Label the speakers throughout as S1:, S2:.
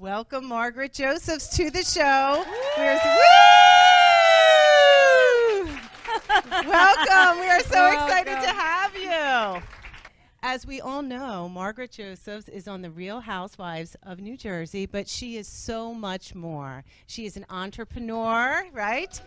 S1: Welcome, Margaret Josephs, to the show. Welcome. We are so excited to have you. As we all know, Margaret Josephs is on the Real Housewives of New Jersey, but she is so much more. She is an entrepreneur, right?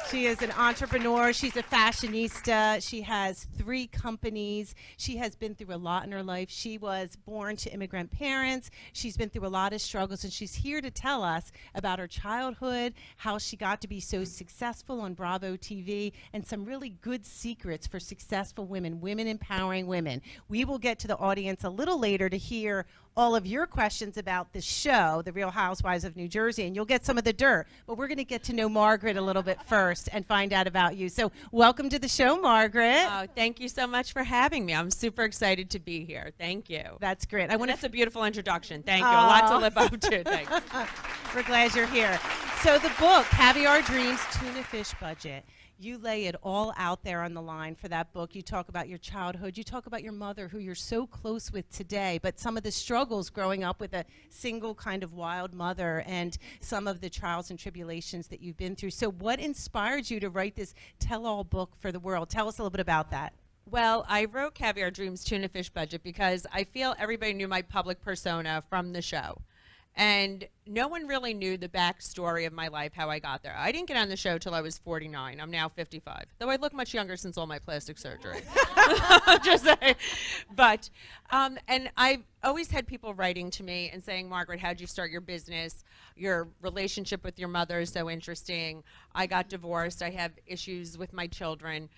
S1: She is an entrepreneur. She's a fashionista. She has 3 companies. She has been through a lot in her life. She was born to immigrant parents. She's been through a lot of struggles, and she's here to tell us about her childhood, how she got to be so successful on Bravo TV, and some really good secrets for successful women, women empowering women. We will get to the audience a little later to hear all of your questions about the show, The Real Housewives of New Jersey, and you'll get some of the dirt. But we're going to get to know Margaret a little bit first and find out about you. So welcome to the show, Margaret.
S2: Oh, thank you so much for having me. I'm super excited to be here. Thank you.
S1: That's great.
S2: That's a beautiful introduction. Thank you. A lot to live up to. Thanks.
S1: We're glad you're here. So the book, Caviar Dreams, Tuna Fish Budget. You lay it all out there on the line for that book. You talk about your childhood. You talk about your mother, who you're so close with today, but some of the struggles growing up with a single kind of wild mother and some of the trials and tribulations that you've been through. So what inspired you to write this tell-all book for the world? Tell us a little bit about that.
S2: Well, I wrote Caviar Dreams, Tuna Fish Budget because I feel everybody knew my public persona from the show. And no one really knew the backstory of my life, how I got there. I didn't get on the show till I was 49. I'm now 55, though I look much younger since all my plastic surgery. Just saying. But, and I've always had people writing to me and saying, Margaret, how'd you start your business? Your relationship with your mother is so interesting. I got divorced. I have issues with my children.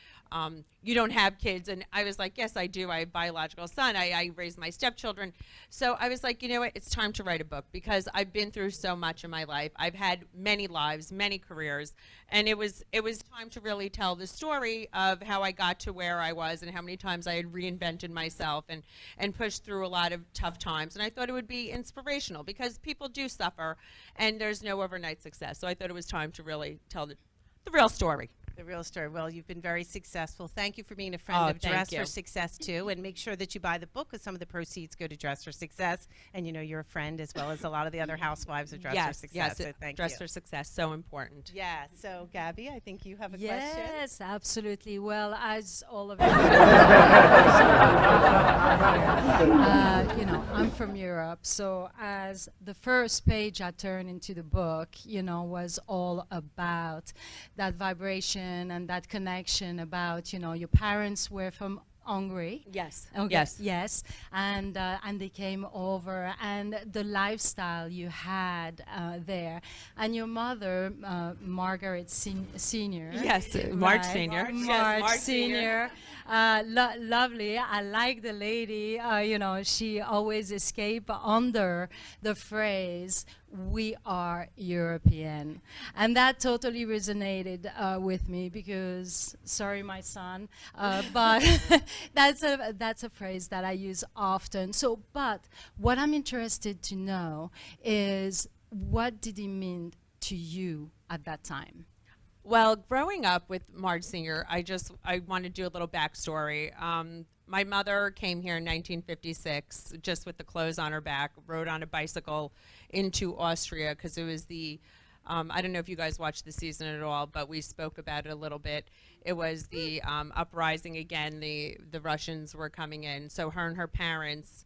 S2: You don't have kids. And I was like, yes, I do. I have a biological son. I raised my stepchildren. So I was like, you know what? It's time to write a book because I've been through so much in my life. I've had many lives, many careers. And it was time to really tell the story of how I got to where I was and how many times I had reinvented myself and pushed through a lot of tough times. And I thought it would be inspirational because people do suffer and there's no overnight success. So I thought it was time to really tell the real story.
S1: The real story. Well, you've been very successful. Thank you for being a friend of Dress for Success, too. And make sure that you buy the book because some of the proceeds go to Dress for Success. And, you know, you're a friend as well as a lot of the other housewives of Dress for Success.
S2: Yes,
S1: so thank
S2: Dress
S1: you.
S2: for Success, so important.
S1: Yeah. So, Gabby, I think you have a question.
S3: Yes, absolutely. Well, as all of you you know, I'm from Europe. So as the first page I turned into the book, you know, was all about that vibration and that connection about, you know, your parents were from Hungary.
S2: Yes.
S3: Okay. Yes. And they came over, and the lifestyle you had there, and your mother, Margaret Senior.
S2: Yes, Marge Senior.
S3: Marge Senior. Lovely. I like the lady. You know, she always escaped under the phrase, "We are European," and that totally resonated with me because, sorry, my son, but that's a phrase that I use often. So, but what I'm interested to know is, what did it mean to you at that time?
S2: Well, growing up with Marge Senior, I want to do a little backstory. My mother came here in 1956, just with the clothes on her back, rode on a bicycle into Austria because it was the, I don't know if you guys watched the season at all, but we spoke about it a little bit. It was the uprising again. The Russians were coming in. So her and her parents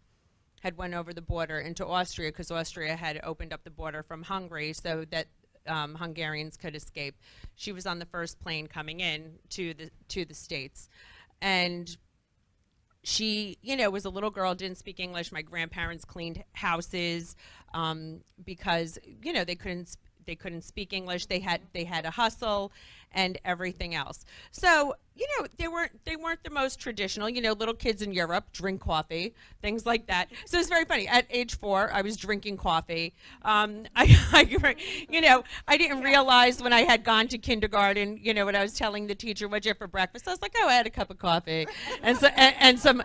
S2: had went over the border into Austria because Austria had opened up the border from Hungary so that Hungarians could escape. She was on the first plane coming in to the States. And she, you know, was a little girl, didn't speak English. My grandparents cleaned houses because, you know, they couldn't speak English. They had a hustle and everything else. So, you know, they weren't the most traditional. You know, little kids in Europe drink coffee, things like that. So it's very funny. At age 4, I was drinking coffee. You know, I didn't realize when I had gone to kindergarten, you know, when I was telling the teacher, "What'd you have for breakfast?" I was like, "Oh, I had a cup of coffee and some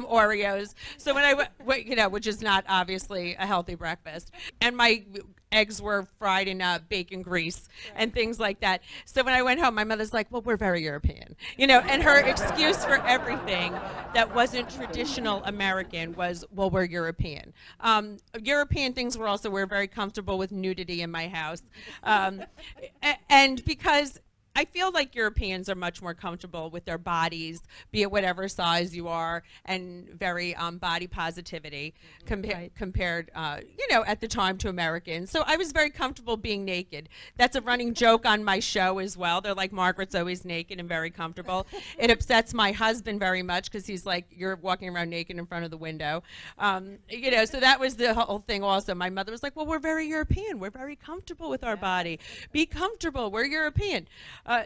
S2: Oreos." So when you know, which is not obviously a healthy breakfast. And my eggs were fried in bacon grease and things like that. So when I went home, my mother's like, well, we're very European, and her excuse for everything that wasn't traditional American was, well, we're European. European things were also, we're very comfortable with nudity in my house. And because I feel like Europeans are much more comfortable with their bodies, be it whatever size you are, and very body positivity compared, at the time to Americans. So I was very comfortable being naked. That's a running joke on my show as well. They're like, Margaret's always naked and very comfortable. It upsets my husband very much because he's like, you're walking around naked in front of the window. So that was the whole thing also. My mother was like, well, we're very European. We're very comfortable with our body. Be comfortable. We're European.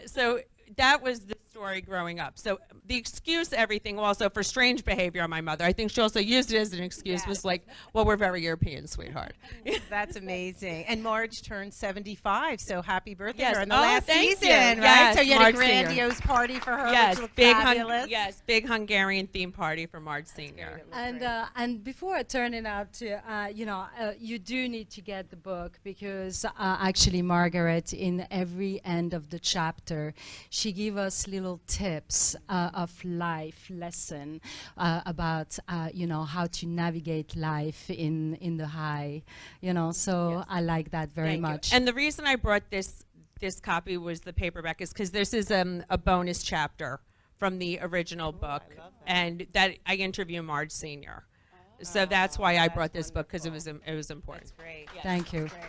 S2: So that was the story growing up. So the excuse, everything also for strange behavior on my mother, I think she also used it as an excuse, was like, well, we're very European, sweetheart.
S1: That's amazing. And Marge turned 75, so happy birthday
S2: Yes.
S1: to her in the
S2: Oh,
S1: last
S2: thank
S1: season,
S2: you.
S1: right?
S2: Yes,
S1: So you had
S2: Marge
S1: a
S2: Senior.
S1: grandiose party for her,
S2: Yes,
S1: which looked
S2: big
S1: fabulous.
S2: big Hungarian theme party for Marge Senior.
S3: And before turning out to, you do need to get the book because actually Margaret, in every end of the chapter, she gave us little tips of life lesson about, how to navigate life in the high, So I like that very much.
S2: And the reason I brought this copy was the paperback is because this is a bonus chapter from the original book, and that I interview Marge Senior. So that's why I brought this book, because it was important.
S1: That's great.
S3: Thank you.
S1: Great.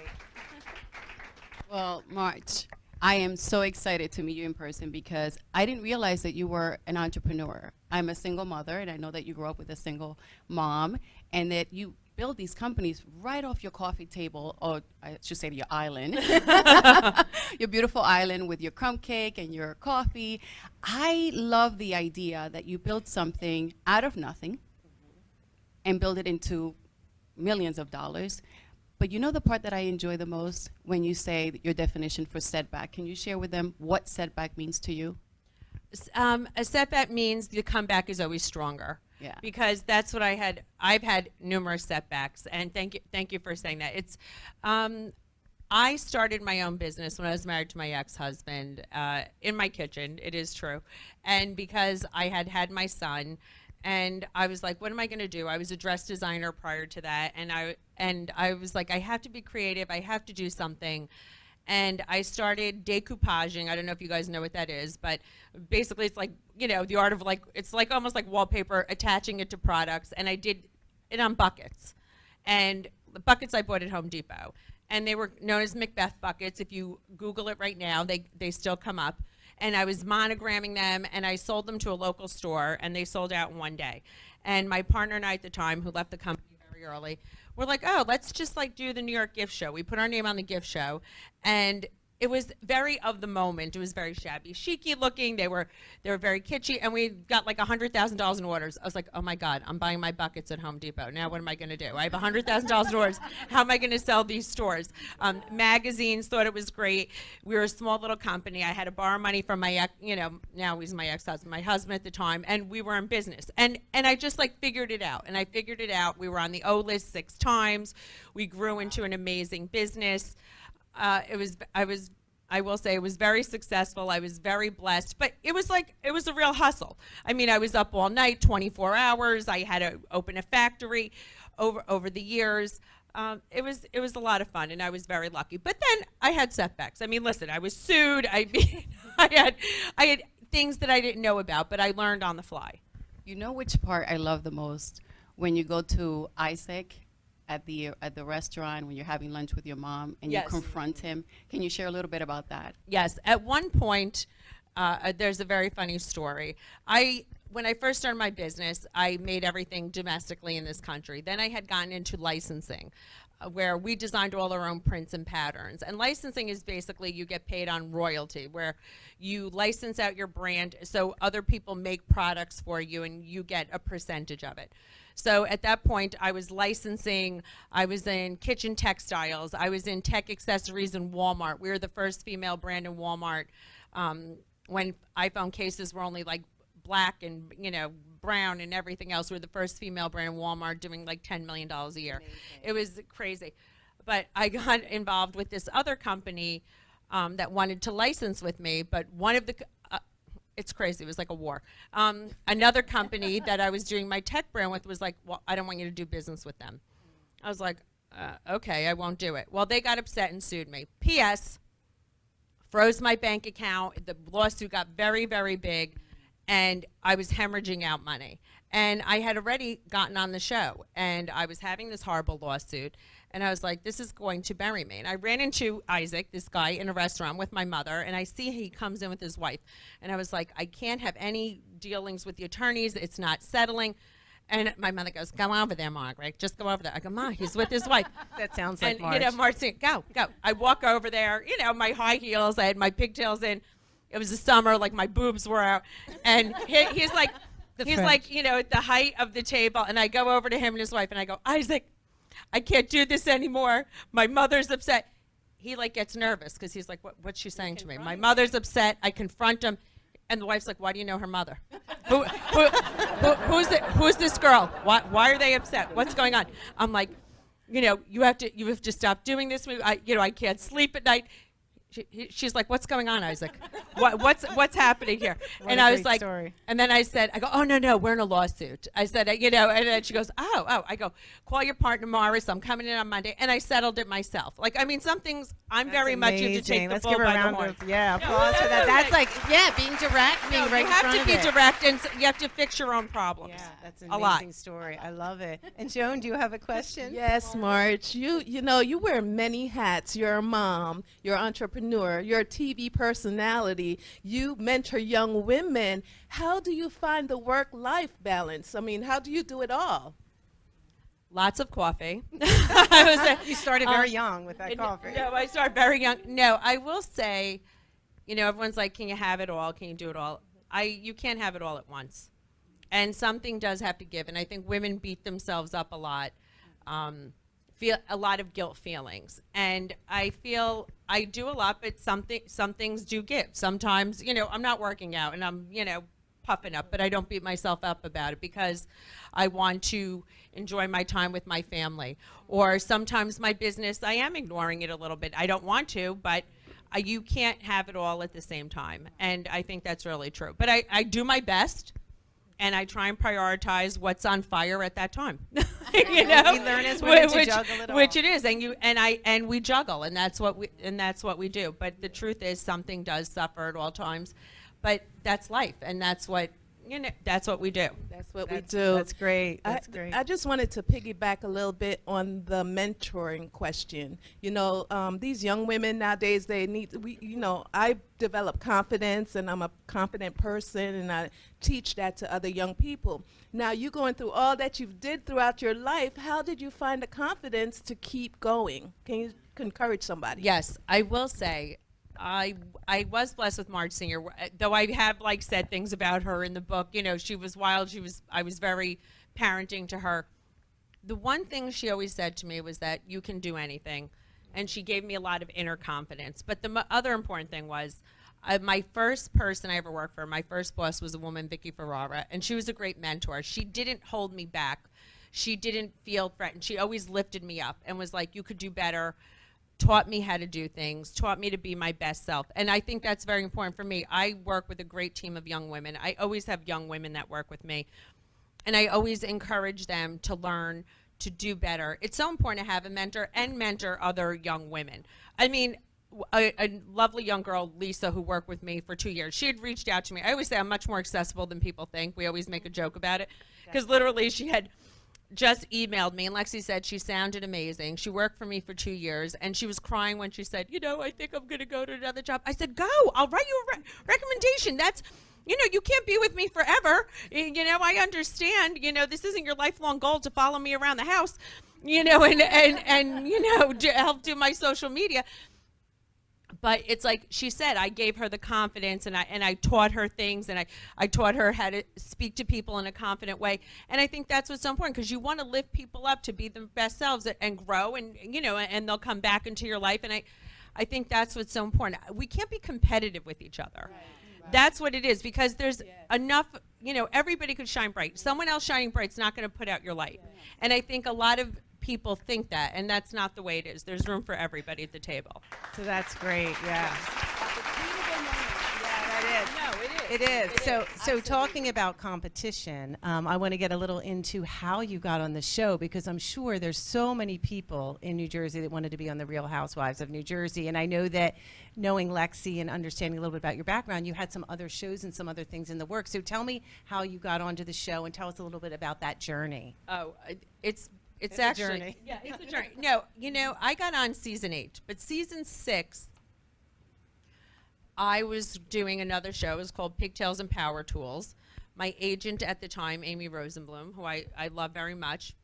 S4: Well, Marge, I am so excited to meet you in person because I didn't realize that you were an entrepreneur. I'm a single mother, and I know that you grew up with a single mom, and that you build these companies right off your coffee table, or I should say your island, your beautiful island with your crumb cake and your coffee. I love the idea that you built something out of nothing and build it into millions of dollars. But you know the part that I enjoy the most when you say your definition for setback. Can you share with them what setback means to you?
S2: A setback means the comeback is always stronger.
S4: Yeah.
S2: Because that's what I've had numerous setbacks, and thank you for saying that. It's I started my own business when I was married to my ex-husband in my kitchen. It is true, and because I had my son. And I was like, what am I going to do? I was a dress designer prior to that. And I was like, I have to be creative. I have to do something. And I started decoupaging. I don't know if you guys know what that is, but basically it's like, the art of it's like almost like wallpaper, attaching it to products. And I did it on buckets. And the buckets I bought at Home Depot. And they were known as Macbeth buckets. If you Google it right now, they still come up. And I was monogramming them, and I sold them to a local store, and they sold out in one day. And my partner and I at the time, who left the company very early, were like, oh, let's just do the New York gift show. We put our name on the gift show, and it was very of the moment. It was very shabby chic-y looking. They were very kitschy, and we got like $100,000 in orders. I was like, oh my God, I'm buying my buckets at Home Depot. Now what am I going to do? I have $100,000 in orders. How am I going to sell these stores? Magazines thought it was great. We were a small little company. I had to borrow money from my now he's my ex-husband, my husband at the time, and we were in business. And I just figured it out. And I figured it out. We were on the O list 6 times. We grew into an amazing business. I will say it was very successful. I was very blessed, but it was a real hustle. I mean, I was up all night, 24 hours. I had to open a factory over the years. It was a lot of fun, and I was very lucky. But then I had setbacks. I mean, listen, I was sued. I had things that I didn't know about, but I learned on the fly.
S4: You know which part I love the most? When you go to Isaac at the restaurant, when you're having lunch with your mom and
S2: Yes.
S4: you confront him. Can you share a little bit about that?
S2: Yes, at one point, there's a very funny story. When I first started my business, I made everything domestically in this country. Then I had gotten into licensing, where we designed all our own prints and patterns. And licensing is basically you get paid on royalty, where you license out your brand so other people make products for you and you get a percentage of it. So at that point, I was licensing, I was in kitchen textiles, I was in tech accessories in Walmart. We were the first female brand in Walmart when iPhone cases were only black and brown and everything else. We were the first female brand in Walmart doing $10 million a year. Amazing. It was crazy. but I got involved with this other company that wanted to license with me, but one of the it's crazy. It was like a war. Another company that I was doing my tech brand with was like, well, I don't want you to do business with them. I was like, okay, I won't do it. Well, they got upset and sued me. P.S. froze my bank account. The lawsuit got very, very big, and I was hemorrhaging out money. And I had already gotten on the show, and I was having this horrible lawsuit, and I was like, this is going to bury me. And I ran into Isaac, this guy, in a restaurant with my mother, and I see he comes in with his wife. And I was like, I can't have any dealings with the attorneys. It's not settling. And my mother goes, go over there, Margaret. Just go over there. I go, Ma, he's with his wife.
S1: That sounds like
S2: And,
S1: Marge.
S2: you know, Marge said, go. I walk over there, you know, my high heels, I had my pigtails in. It was the summer, like my boobs were out. And he's like, you know, at the height of the table. And I go over to him and his wife, and I go, Isaac, I can't do this anymore. My mother's upset. He, like, gets nervous because he's like, what's she saying to me? My mother's upset. I confront him. And the wife's like, why do you know her mother? Who's this girl? Why are they upset? What's going on? I'm like, you know, you have to stop doing this. I can't sleep at night. She's like, what's going on, Isaac? What's happening here?
S1: What
S2: and
S1: a
S2: I was
S1: great
S2: like,
S1: story.
S2: and then I go, oh, no, we're in a lawsuit. I said, you know, and then she goes, oh. I go, call your partner, Morris. I'm coming in on Monday. And I settled it myself. Like, I mean, some things I'm
S1: That's
S2: very much into take the
S1: Let's
S2: bull
S1: give her a
S2: by the
S1: round
S2: horn.
S1: of applause for that. That's like, being direct, being right
S2: You
S1: in
S2: have
S1: front
S2: to
S1: of
S2: be
S1: it.
S2: direct, and you have to fix your own problems.
S1: Yeah, that's an
S2: A lot.
S1: amazing story. I love it. And Joan, do you have a question?
S5: Yes, Marge. You know, you wear many hats. You're a mom, you're an entrepreneur, you're a TV personality, you mentor young women. How do you find the work-life balance? I mean, how do you do it all?
S2: Lots of coffee.
S1: You started very young with that coffee.
S2: No, I started very young. No, I will say, you know, everyone's like, can you have it all? Can you do it all? You can't have it all at once. And something does have to give. And I think women beat themselves up a lot, feel a lot of guilt feelings. And I feel I do a lot, but some things do give. Sometimes, you know, I'm not working out and I'm, you know, puffing up, but I don't beat myself up about it because I want to enjoy my time with my family. Or sometimes my business, I am ignoring it a little bit. I don't want to, but you can't have it all at the same time. And I think that's really true. But I do my best, and I try and prioritize what's on fire at that time. You know,
S1: We learn as women to juggle it all.
S2: which it is, and we juggle, and that's what we do. But the truth is, something does suffer at all times, but that's life, and that's what we do.
S5: That's what we do.
S1: That's great. That's great.
S5: I just wanted to piggyback a little bit on the mentoring question. You know, these young women nowadays, I develop confidence, and I'm a confident person, and I teach that to other young people. Now, you going through all that you've did throughout your life, how did you find the confidence to keep going? Can you encourage somebody?
S2: Yes, I will say, I was blessed with Marge Singer, though I have like said things about her in the book. You know, she was wild. I was very parenting to her. The one thing she always said to me was that you can do anything, and she gave me a lot of inner confidence. But the other important thing was, my first person I ever worked for, my first boss was a woman, Vicky Ferrara, and she was a great mentor. She didn't hold me back. She didn't feel threatened. She always lifted me up and was like, you could do better, taught me how to do things, taught me to be my best self. And I think that's very important for me. I work with a great team of young women. I always have young women that work with me. And I always encourage them to learn to do better. It's so important to have a mentor and mentor other young women. I mean, a lovely young girl, Lisa, who worked with me for 2 years, she had reached out to me. I always say I'm much more accessible than people think. We always make a joke about it. Because literally she had just emailed me, and Lexi said she sounded amazing. She worked for me for 2 years, and she was crying when she said, you know, I think I'm going to go to another job. I said, go. I'll write you a recommendation. That's, you know, you can't be with me forever. You know, I understand, you know, this isn't your lifelong goal to follow me around the house, you know, and you know, help do my social media. But it's like she said, I gave her the confidence, and I taught her things, and I taught her how to speak to people in a confident way. And I think that's what's so important, because you want to lift people up to be their best selves and grow, and you know, and they'll come back into your life. And I think that's what's so important. We can't be competitive with each other. Right. That's what it is, because there's enough, you know, everybody could shine bright. Someone else shining bright's not going to put out your light. And I think a lot of people think that, and that's not the way it is. There's room for everybody at the table.
S1: So that's great. Yeah.
S2: No,
S1: It is. So talking about competition, I want to get a little into how you got on the show, because I'm sure there's so many people in New Jersey that wanted to be on The Real Housewives of New Jersey. And I know that knowing Lexi and understanding a little bit about your background, you had some other shows and some other things in the works. So tell me how you got onto the show and tell us a little bit about that journey.
S2: Oh, it's
S1: a
S2: actually
S1: journey.
S2: Yeah, it's a journey. No, I got on season 8, but season 6 I was doing another show. It was called Pigtails and Power Tools. My agent at the time, Amy Rosenblum, who I love very much,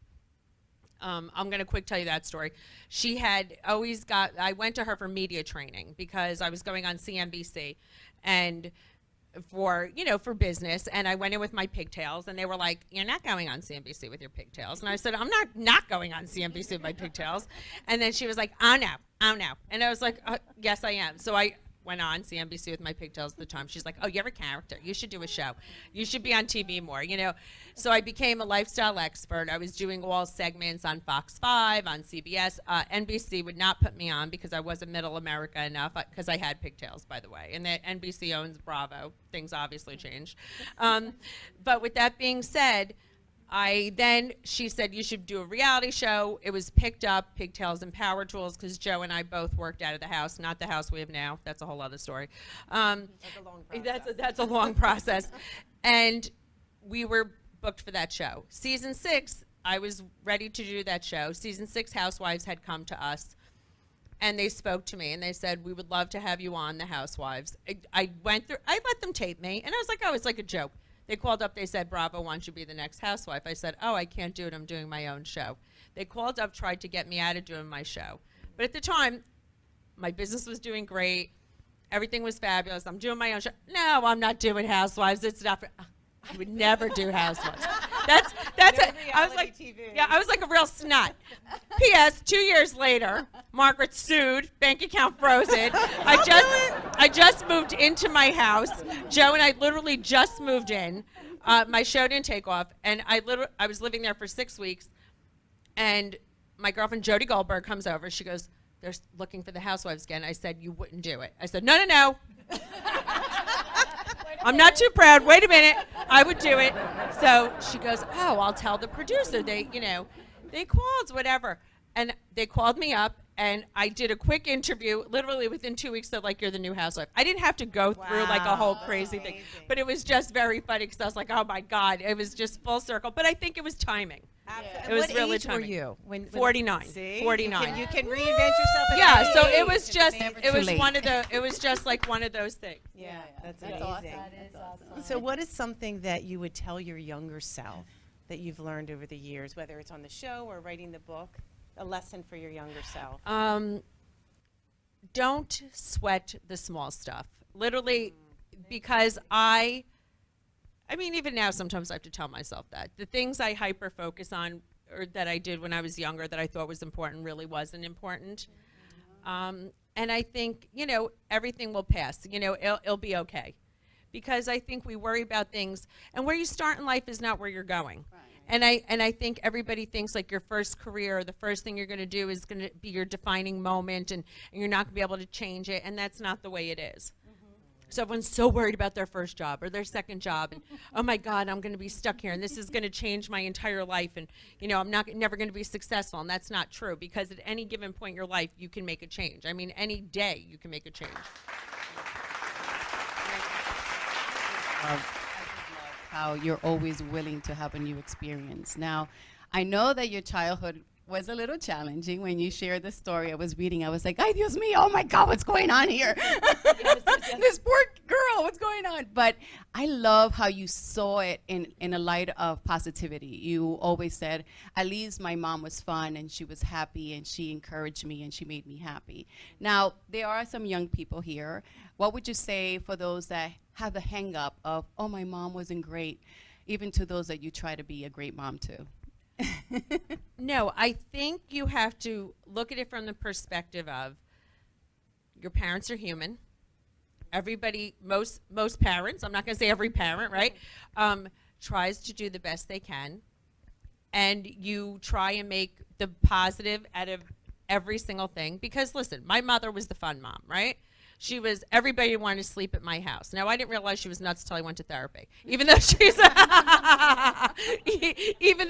S2: I'm going to quick tell you that story. She had always I went to her for media training because I was going on CNBC and for business, and I went in with my pigtails, and they were like, "You're not going on CNBC with your pigtails." And I said, "I'm not going on CNBC with my pigtails." And then she was like, "Oh no, oh no." And I was like, "Yes, I am." So I went on CNBC with my pigtails at the time. She's like, "Oh, you're a character. You should do a show. You should be on TV more." So I became a lifestyle expert. I was doing all segments on Fox 5, on CBS. NBC would not put me on because I wasn't middle America enough, because I had pigtails, by the way. And that NBC owns Bravo. Things obviously changed. But with that being said, she said, "You should do a reality show." It was picked up, Pigtails and Power Tools, because Joe and I both worked out of the house, not the house we have now. That's a whole other story.
S1: That's a long process.
S2: That's a long process. And we were booked for that show. Season 6, I was ready to do that show. Season 6 Housewives had come to us, and they spoke to me, and they said, "We would love to have you on the Housewives." I let them tape me, and I was like, "Oh, it's like a joke." They called up, they said, "Bravo wants you to be the next housewife." I said, "Oh, I can't do it. I'm doing my own show." They called up, tried to get me out of doing my show. But at the time, my business was doing great. Everything was fabulous. I'm doing my own show. "No, I'm not doing Housewives. It's not for..." I would never do Housewives. That's it. I was like, I was like a real snot. P.S. 2 years later, Margaret sued, bank account frozen. I just moved into my house. Joe and I literally just moved in. My show didn't take off, and I was living there for 6 weeks, and my girlfriend Jody Goldberg comes over. She goes, "They're looking for the Housewives again." I said, "You wouldn't do it." I said, No. I'm not too proud. Wait a minute. I would do it. So she goes, "Oh, I'll tell the producer." They called, whatever. And they called me up, and I did a quick interview. Literally within 2 weeks, they're like, "You're the new housewife." I didn't have to go through like a whole crazy thing. But it was just very funny because I was like, "Oh my God." It was just full circle. But I think it was timing.
S1: Yeah.
S2: It was
S1: what
S2: really
S1: age
S2: timing.
S1: were you? When
S2: 49.
S1: See?
S2: 49.
S1: You can reinvent yourself. At
S2: Yeah,
S1: any
S2: so
S1: age.
S2: it was just,
S4: never
S2: it
S4: too
S2: was
S4: late.
S2: it was just like one of those things.
S1: Yeah, that's
S4: That's
S1: amazing.
S4: awesome.
S3: That is awesome.
S1: So what is something that you would tell your younger self that you've learned over the years, whether it's on the show or writing the book, a lesson for your younger self?
S2: Don't sweat the small stuff. Literally, because I mean, even now, sometimes I have to tell myself that. The things I hyper focus on, or that I did when I was younger that I thought was important, really wasn't important. And I think, everything will pass. It'll be okay. Because I think we worry about things, and where you start in life is not where you're going.
S4: Right.
S2: And I think everybody thinks like your first career, the first thing you're going to do is going to be your defining moment, and you're not going to be able to change it, and that's not the way it is. So everyone's so worried about their first job or their second job, and oh my God, I'm going to be stuck here, and this is going to change my entire life, and I'm never going to be successful, and that's not true, because at any given point in your life, you can make a change. I mean, any day you can make a change.
S4: How you're always willing to have a new experience. Now, I know that your childhood was a little challenging. When you shared the story, I was reading, I was like, "Ay, Dios mío, oh my God, what's going on here?" This poor girl, what's going on? But I love how you saw it in a light of positivity. You always said, "At least my mom was fun, and she was happy, and she encouraged me, and she made me happy." Now, there are some young people here. What would you say for those that have the hang up of, "Oh, my mom wasn't great," even to those that you try to be a great mom to?
S2: No, I think you have to look at it from the perspective of your parents are human. Everybody, most parents, I'm not going to say every parent, right, tries to do the best they can. and you try and make the positive out of every single thing. Because listen, my mother was the fun mom, right? She was, everybody wanted to sleep at my house. Now, I didn't realize she was nuts until I went to therapy. Even though she's, even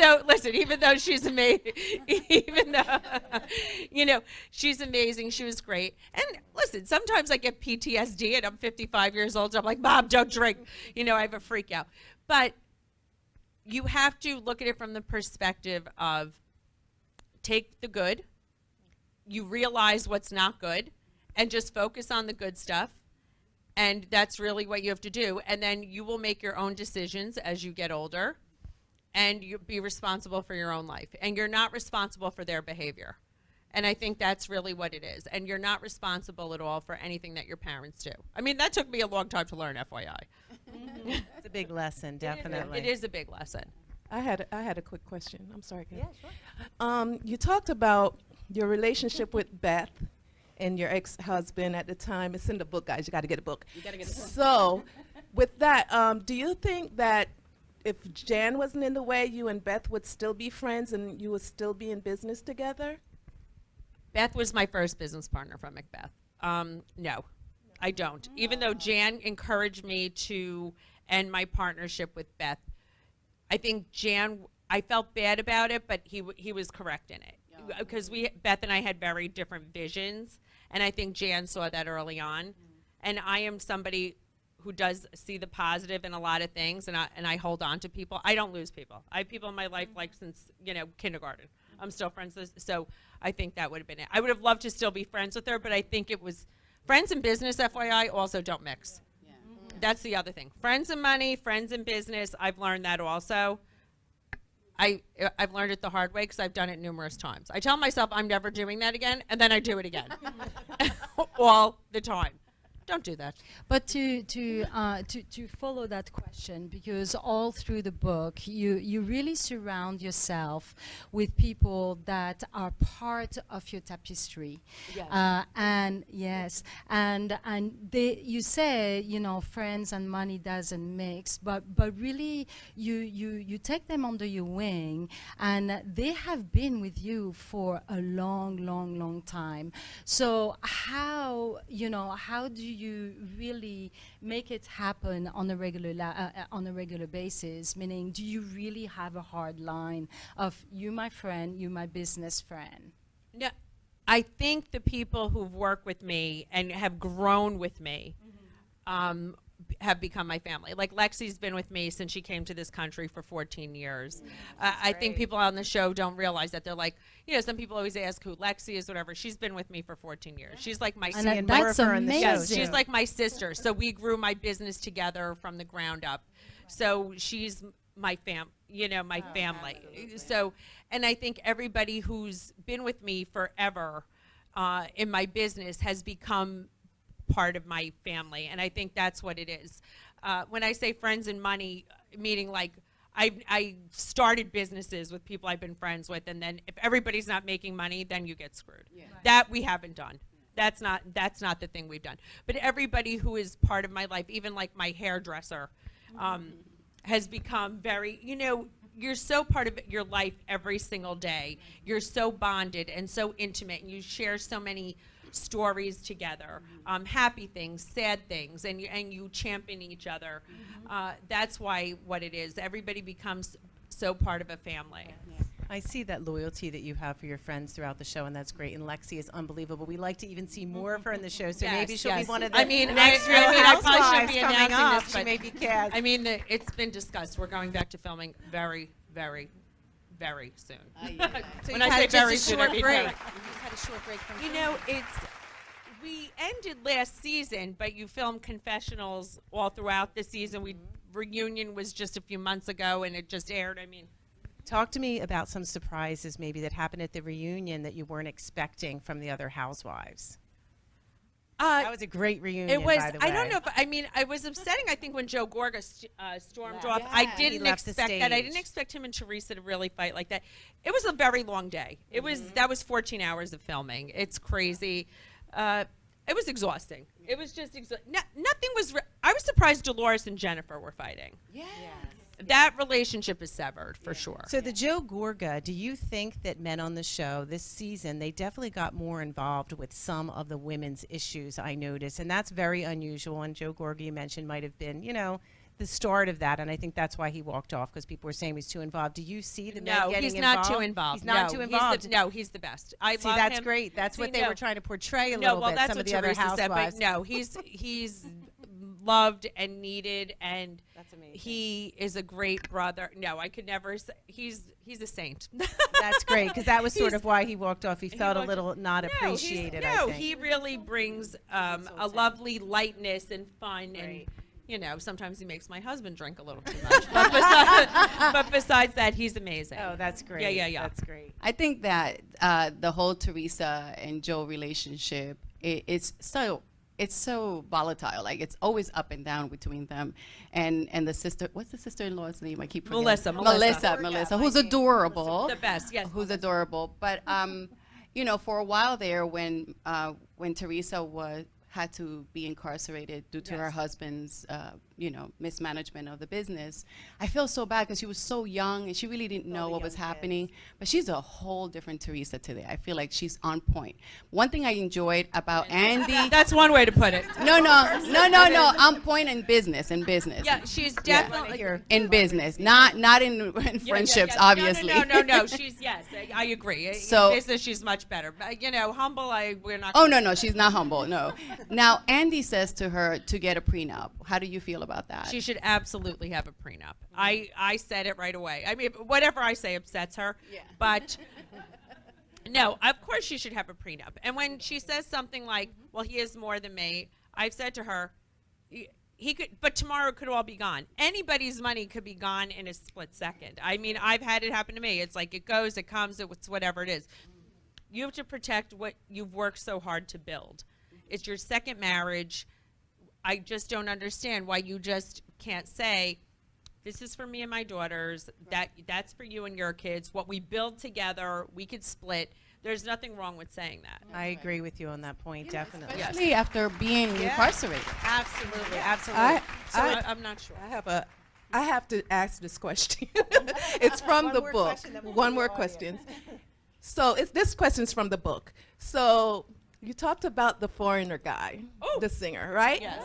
S2: though she's amazing, even though, she's amazing, she was great. And listen, sometimes I get PTSD and I'm 55 years old, so I'm like, Mom, don't drink. I have a freak out. But you have to look at it from the perspective of take the good, you realize what's not good, and just focus on the good stuff. And that's really what you have to do. And then you will make your own decisions as you get older, and you be responsible for your own life. And you're not responsible for their behavior. And I think that's really what it is. And you're not responsible at all for anything that your parents do. I mean, that took me a long time to learn, FYI.
S1: It's a big lesson, definitely.
S2: It is a big lesson.
S5: I had a quick question. I'm sorry. Ken.
S1: Yeah, sure.
S5: You talked about your relationship with Beth and your ex-husband at the time. It's in the book, guys. You got to get a book.
S4: You gotta get the book.
S5: So, with that, do you think that if Jan wasn't in the way, you and Beth would still be friends and you would still be in business together?
S2: Beth was my first business partner from Macbeth. No, I don't. Even though Jan encouraged me to end my partnership with Beth, I think I felt bad about it, but he was correct in it. Because Beth and I had very different visions, and I think Jan saw that early on. And I am somebody who does see the positive in a lot of things, and I hold on to people. I don't lose people. I have people in my life like since kindergarten. I'm still friends with, so I think that would have been it. I would have loved to still be friends with her, but I think it was friends and business, FYI, also don't mix.
S4: Yeah.
S2: That's the other thing. Friends and money, friends and business, I've learned that also. I've learned it the hard way because I've done it numerous times. I tell myself I'm never doing that again, and then I do it again. All the time. Don't do that.
S3: But to follow that question, because all through the book, you really surround yourself with people that are part of your tapestry.
S4: Yes.
S3: And yes, and you say, friends and money doesn't mix, but really you take them under your wing, and they have been with you for a long time. So how do you really make it happen on a regular basis? Meaning, do you really have a hard line of you my friend, you my business friend?
S2: No, I think the people who've worked with me and have grown with me have become my family. Like Lexi's been with me since she came to this country for 14 years. I think people on the show don't realize that. They're like, some people always ask who Lexi is, whatever. She's been with me for 14 years. She's like my sister.
S3: That's amazing.
S2: Yes, she's like my sister. So we grew my business together from the ground up. So she's my my family. So, and I think everybody who's been with me forever in my business has become part of my family, and I think that's what it is. When I say friends and money, meaning like I started businesses with people I've been friends with, and then if everybody's not making money, then you get screwed.
S4: Yeah. Right.
S2: That we haven't done. That's not the thing we've done. But everybody who is part of my life, even like my hairdresser, has become very, you're so part of your life every single day. You're so bonded and so intimate, and you share so many stories together, happy things, sad things, and you champion each other. That's why what it is. Everybody becomes so part of a family.
S1: I see that loyalty that you have for your friends throughout the show, and that's great. And Lexi is unbelievable. We like to even see more of her in the show, so maybe she'll be one of the next Real
S2: I probably
S1: Housewives
S2: shouldn't be
S1: coming
S2: announcing
S1: up.
S2: this,
S1: She
S2: but
S1: may be cast.
S2: I mean, it's been discussed. We're going back to filming very, very, very soon.
S1: So
S2: When
S1: you
S2: I
S1: had
S2: say
S1: just
S2: very
S1: a
S2: soon, I
S1: short
S2: mean
S1: break.
S2: very.
S1: You just had a short break from
S2: We ended last season, but you filmed confessionals all throughout the season. Reunion was just a few months ago, and it just aired. I mean,
S1: Talk to me about some surprises maybe that happened at the reunion that you weren't expecting from the other housewives. That was a great reunion,
S2: it was.
S1: by the way.
S2: I don't know if it was upsetting. I think when Joe Gorga stormed off,
S1: Yeah.
S2: I
S1: He
S2: didn't
S1: left the
S2: expect that. I
S1: stage.
S2: didn't expect him and Teresa to really fight like that. It was a very long day. It was that was 14 hours of filming. It's crazy. It was exhausting. It was just nothing was. I was surprised Dolores and Jennifer were fighting.
S4: Yes.
S2: that relationship is severed for sure.
S1: So the Joe Gorga, do you think that men on the show this season, they definitely got more involved with some of the women's issues, I noticed, and that's very unusual. And Joe Gorga, you mentioned, might have been, the start of that, and I think that's why he walked off, because people were saying he was too involved. Do you see the men
S2: No,
S1: getting
S2: he's
S1: involved?
S2: not too involved.
S1: He's not
S2: No,
S1: too involved.
S2: He's the best. I
S1: See,
S2: love
S1: that's
S2: him.
S1: great. That's
S2: See,
S1: what they
S2: no.
S1: were trying to portray a
S2: No,
S1: little
S2: well,
S1: bit.
S2: that's
S1: Some
S2: what
S1: of the other
S2: Teresa said,
S1: housewives.
S2: but no, he's loved and needed, and
S1: That's amazing.
S2: he is a great brother. No, I could never say he's a saint.
S1: That's great, because that was sort
S2: He's-
S1: of why he walked off. He felt a
S2: walked-
S1: little not
S2: No,
S1: appreciated, I
S2: No,
S1: think.
S2: he really brings a lovely lightness and fun, and sometimes he makes my husband drink a little too much. But besides that, he's amazing.
S1: Oh, that's great.
S2: Yeah.
S1: That's great.
S4: I think that the whole Teresa and Joe relationship, it's so volatile. Like, it's always up and down between them. And the sister, what's the sister-in-law's name? I keep forgetting. Melissa, who's adorable.
S2: The best, yes.
S4: Who's adorable. But for a while there, when Teresa had to be incarcerated due to her husband's mismanagement of the business, I feel so bad, because she was so young and she really didn't know what was happening. But she's a whole different Teresa today. I feel like she's on point. One thing I enjoyed about Andy.
S2: That's one way to put it.
S4: No. On point in business.
S2: Yeah, she's definitely
S4: In business, not in friendships, obviously.
S2: No. She's I agree.
S4: So-
S2: In business, she's much better. But humble. We're not.
S4: Oh, no, she's not humble, no. Now, Andy says to her to get a prenup. How do you feel about that?
S2: She should absolutely have a prenup. I said it right away. I mean, whatever I say upsets her.
S4: Yeah.
S2: But no, of course she should have a prenup. And when she says something like, "Well, he is more than me," I've said to her, he could, but tomorrow it could all be gone. Anybody's money could be gone in a split second. I mean, I've had it happen to me. It's like it goes, it comes, it's whatever it is. You have to protect what you've worked so hard to build. It's your second marriage. I just don't understand why you just can't say, this is for me and my daughters, that's for you and your kids. What we build together, we could split. There's nothing wrong with saying that.
S1: I agree with you on that point, definitely.
S4: Especially after being incarcerated.
S1: Absolutely.
S2: I'm not sure.
S5: I have to ask this question. It's from
S1: One
S5: the
S1: more
S5: book.
S1: question, then we'll
S5: One
S1: go
S5: more
S1: to the
S5: question. So this question's from the book. So you talked about the foreigner guy, the singer, right?
S2: Yes.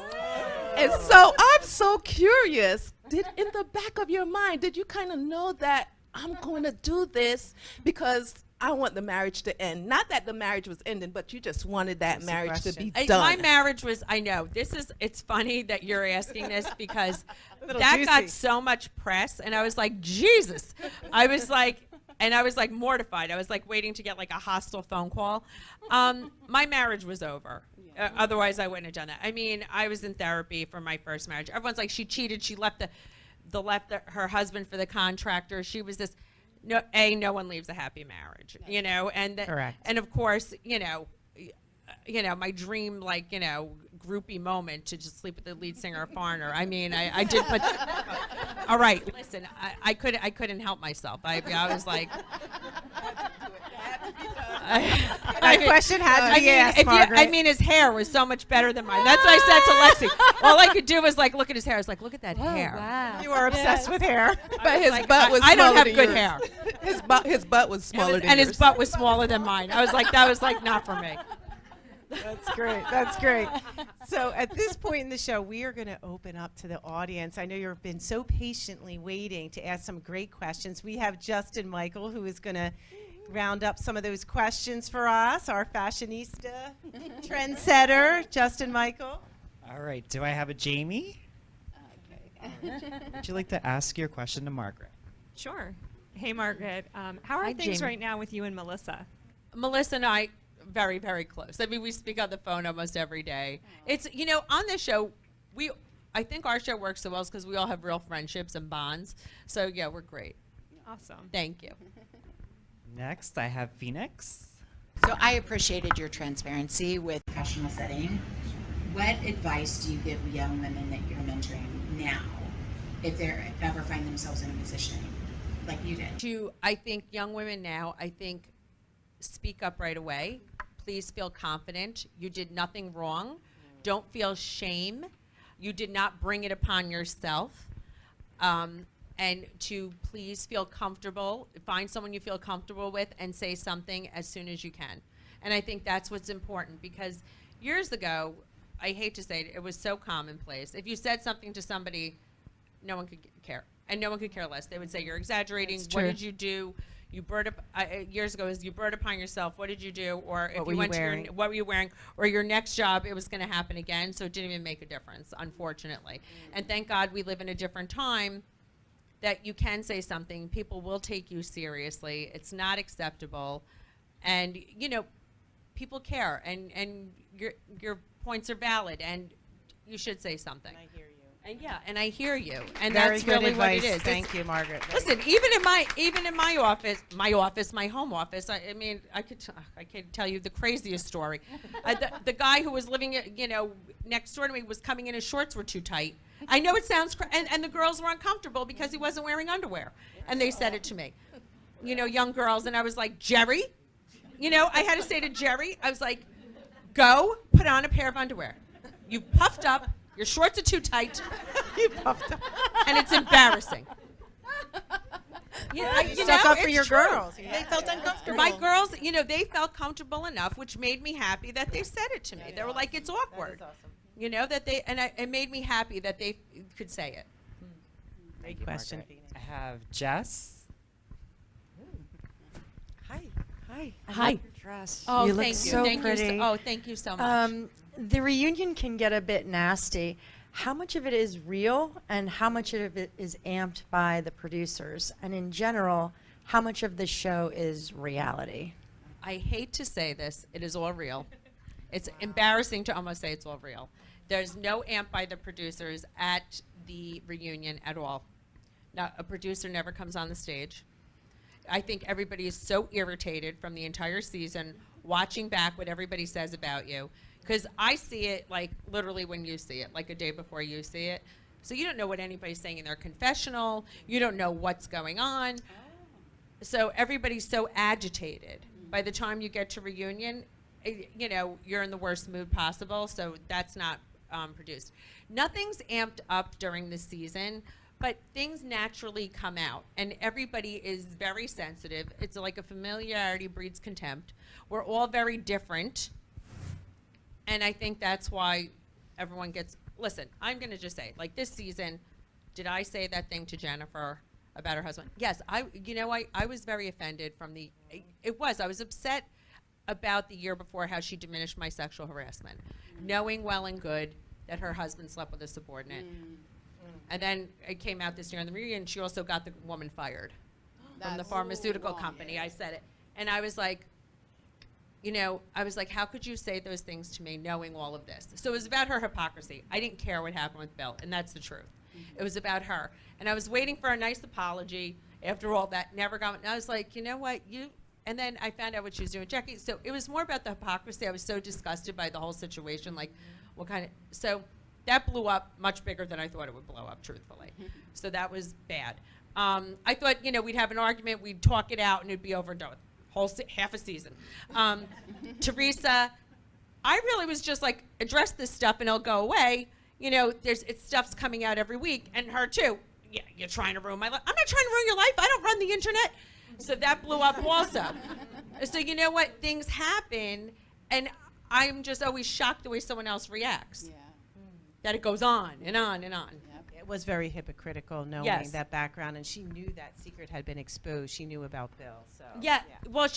S5: And so I'm so curious. In the back of your mind, did you kind of know that I'm going to do this because I want the marriage to end? Not that the marriage was ending, but you just wanted that
S1: That's the
S5: marriage to
S1: question.
S5: be done.
S2: My marriage was, I know, it's funny that you're asking this because
S1: little
S2: that
S1: juicy.
S2: got so much press, and I was like, Jesus. I was like mortified. I was like waiting to get like a hostile phone call. My marriage was over. Otherwise, I wouldn't have done that. I mean, I was in therapy for my first marriage. Everyone's like, she cheated. She left her husband for the contractor. She was this. No one leaves a happy marriage,
S1: Correct.
S2: And of course, my dream, groupie moment to just sleep with the lead singer of Foreigner. I mean, I did put. All right, listen, I couldn't help myself. I was like.
S1: That question had to be asked, Margaret.
S2: His hair was so much better than mine. That's what I said to Lexi. All I could do was look at his hair. I was like, look at that hair.
S3: Wow.
S1: You are obsessed with hair.
S5: But his butt was
S2: I don't
S5: smaller
S2: have
S5: than
S2: good
S5: yours.
S2: hair.
S5: His butt was smaller than
S2: And
S5: yours.
S2: his butt was smaller than mine. I was like, that was like not for me.
S1: That's great. That's great. So at this point in the show, we are going to open up to the audience. I know you've been so patiently waiting to ask some great questions. We have Justin Michael, who is going to round up some of those questions for us, our fashionista, trendsetter, Justin Michael.
S6: All right. Do I have a Jamie? Would you like to ask your question to Margaret?
S7: Sure. Hey, Margaret. How are
S2: Hi,
S7: things
S2: Jamie.
S7: right now with you and Melissa?
S2: Melissa and I, very, very close. I mean, we speak on the phone almost every day. It's, on this show, I think our show works so well because we all have real friendships and bonds. So, yeah, we're great.
S7: Awesome.
S2: Thank you.
S6: Next, I have Phoenix.
S8: So I appreciated your transparency with professional setting. What advice do you give young women that you're mentoring now if they ever find themselves in a position like you did?
S2: I think young women now, speak up right away. Please feel confident. You did nothing wrong. Don't feel shame. You did not bring it upon yourself. and to please feel comfortable, find someone you feel comfortable with, and say something as soon as you can. And I think that's what's important, because years ago, I hate to say it, it was so commonplace. If you said something to somebody, no one could care, and no one could care less. They would say, you're exaggerating.
S3: That's
S2: What
S3: true.
S2: did you do? You brought up years ago, is you brought upon yourself. What did you do? Or if
S1: What were
S2: you
S1: you
S2: went
S1: wearing?
S2: to your, what were you wearing? Or your next job, it was going to happen again. So it didn't even make a difference, unfortunately. And thank God we live in a different time that you can say something. People will take you seriously. It's not acceptable, and you know, people care, and your points are valid, and you should say something.
S1: I hear you.
S2: And yeah, and I hear you, and
S1: Very
S2: that's
S1: good
S2: really
S1: advice.
S2: what it is.
S1: Thank you, Margaret.
S2: Listen, even in my office, my home office. I mean, I could tell you the craziest story. The guy who was living, next door to me was coming in. His shorts were too tight. I know it sounds, and the girls were uncomfortable because he wasn't wearing underwear, and they said it to me. Young girls, and I was like, Jerry, I had to say to Jerry, I was like, go put on a pair of underwear. You puffed up. Your shorts are too tight.
S1: You puffed up.
S2: And it's embarrassing.
S1: Stuck up for
S2: it's
S1: your
S2: true.
S1: girls. They felt uncomfortable.
S2: My girls, they felt comfortable enough, which made me happy that they said it to me. They were like, it's awkward.
S1: That is awesome.
S2: That they, and it made me happy that they could say it.
S1: Great question, Phoenix.
S6: I have Jess.
S9: Hi. Hi.
S2: Hi.
S9: Your dress.
S2: Oh,
S9: you look
S2: thank you.
S9: so
S2: Thank
S9: pretty.
S2: you. Thank you so much.
S9: The reunion can get a bit nasty. How much of it is real and how much of it is amped by the producers? And in general, how much of the show is reality?
S2: I hate to say this, it is all real. It's embarrassing to almost say it's all real. There's no amp by the producers at the reunion at all. Now, a producer never comes on the stage. I think everybody is so irritated from the entire season watching back what everybody says about you. Because I see it like literally when you see it, like a day before you see it. So you don't know what anybody's saying in their confessional. You don't know what's going on. So everybody's so agitated. By the time you get to reunion, you're in the worst mood possible. So that's not produced. Nothing's amped up during the season, but things naturally come out. And everybody is very sensitive. It's like a familiarity breeds contempt. We're all very different. And I think that's why everyone gets, listen, I'm going to just say, like this season, did I say that thing to Jennifer about her husband? Yes, I was very offended from I was upset about the year before how she diminished my sexual harassment, knowing well and good that her husband slept with a subordinate. And then it came out this year in the reunion, she also got the woman fired from the pharmaceutical company. I said it. And I was like, how could you say those things to me knowing all of this? So it was about her hypocrisy. I didn't care what happened with Bill, and that's the truth. It was about her. And I was waiting for a nice apology after all that. Never got, and I was like, you know what, and then I found out what she was doing with Jackie. So it was more about the hypocrisy. I was so disgusted by the whole situation, like so that blew up much bigger than I thought it would blow up, truthfully. So that was bad. I thought, we'd have an argument, we'd talk it out, and it'd be over and done with. Half a season. Teresa, I really was just like, address this stuff and it'll go away. Stuff's coming out every week, and her too. Yeah, you're trying to ruin my life. I'm not trying to ruin your life. I don't run the internet. So that blew up also. So you know what? Things happen, and I'm just always shocked the way someone else reacts.
S4: Yeah.
S2: That it goes on and on and on.
S1: It was very hypocritical knowing
S2: Yes.
S1: that background, and she knew that secret had been exposed. She knew about Bill. So
S2: Yeah. Well,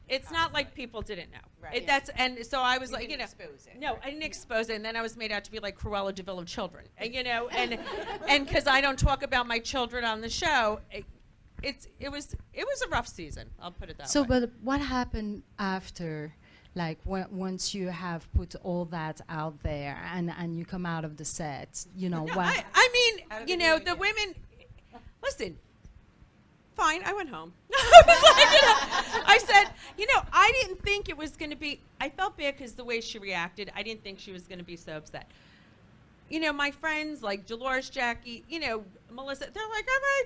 S2: it's not like people didn't know.
S1: Right.
S2: And so I was
S1: You
S2: like,
S1: didn't expose it.
S2: No, I didn't expose it, and then I was made out to be like Cruella de Vil of children, and because I don't talk about my children on the show, it was a rough season. I'll put it that
S3: So,
S2: way.
S3: but what happened after, like once you have put all that out there and you come out of the set,
S2: No,
S3: what?
S2: I mean,
S1: Out of the
S2: the
S1: reunion.
S2: women. Listen, fine. I went home. I was like, I said, I didn't think it was going to be. I felt bad because the way she reacted. I didn't think she was going to be so upset. My friends like Dolores, Jackie, Melissa, they're like, all right,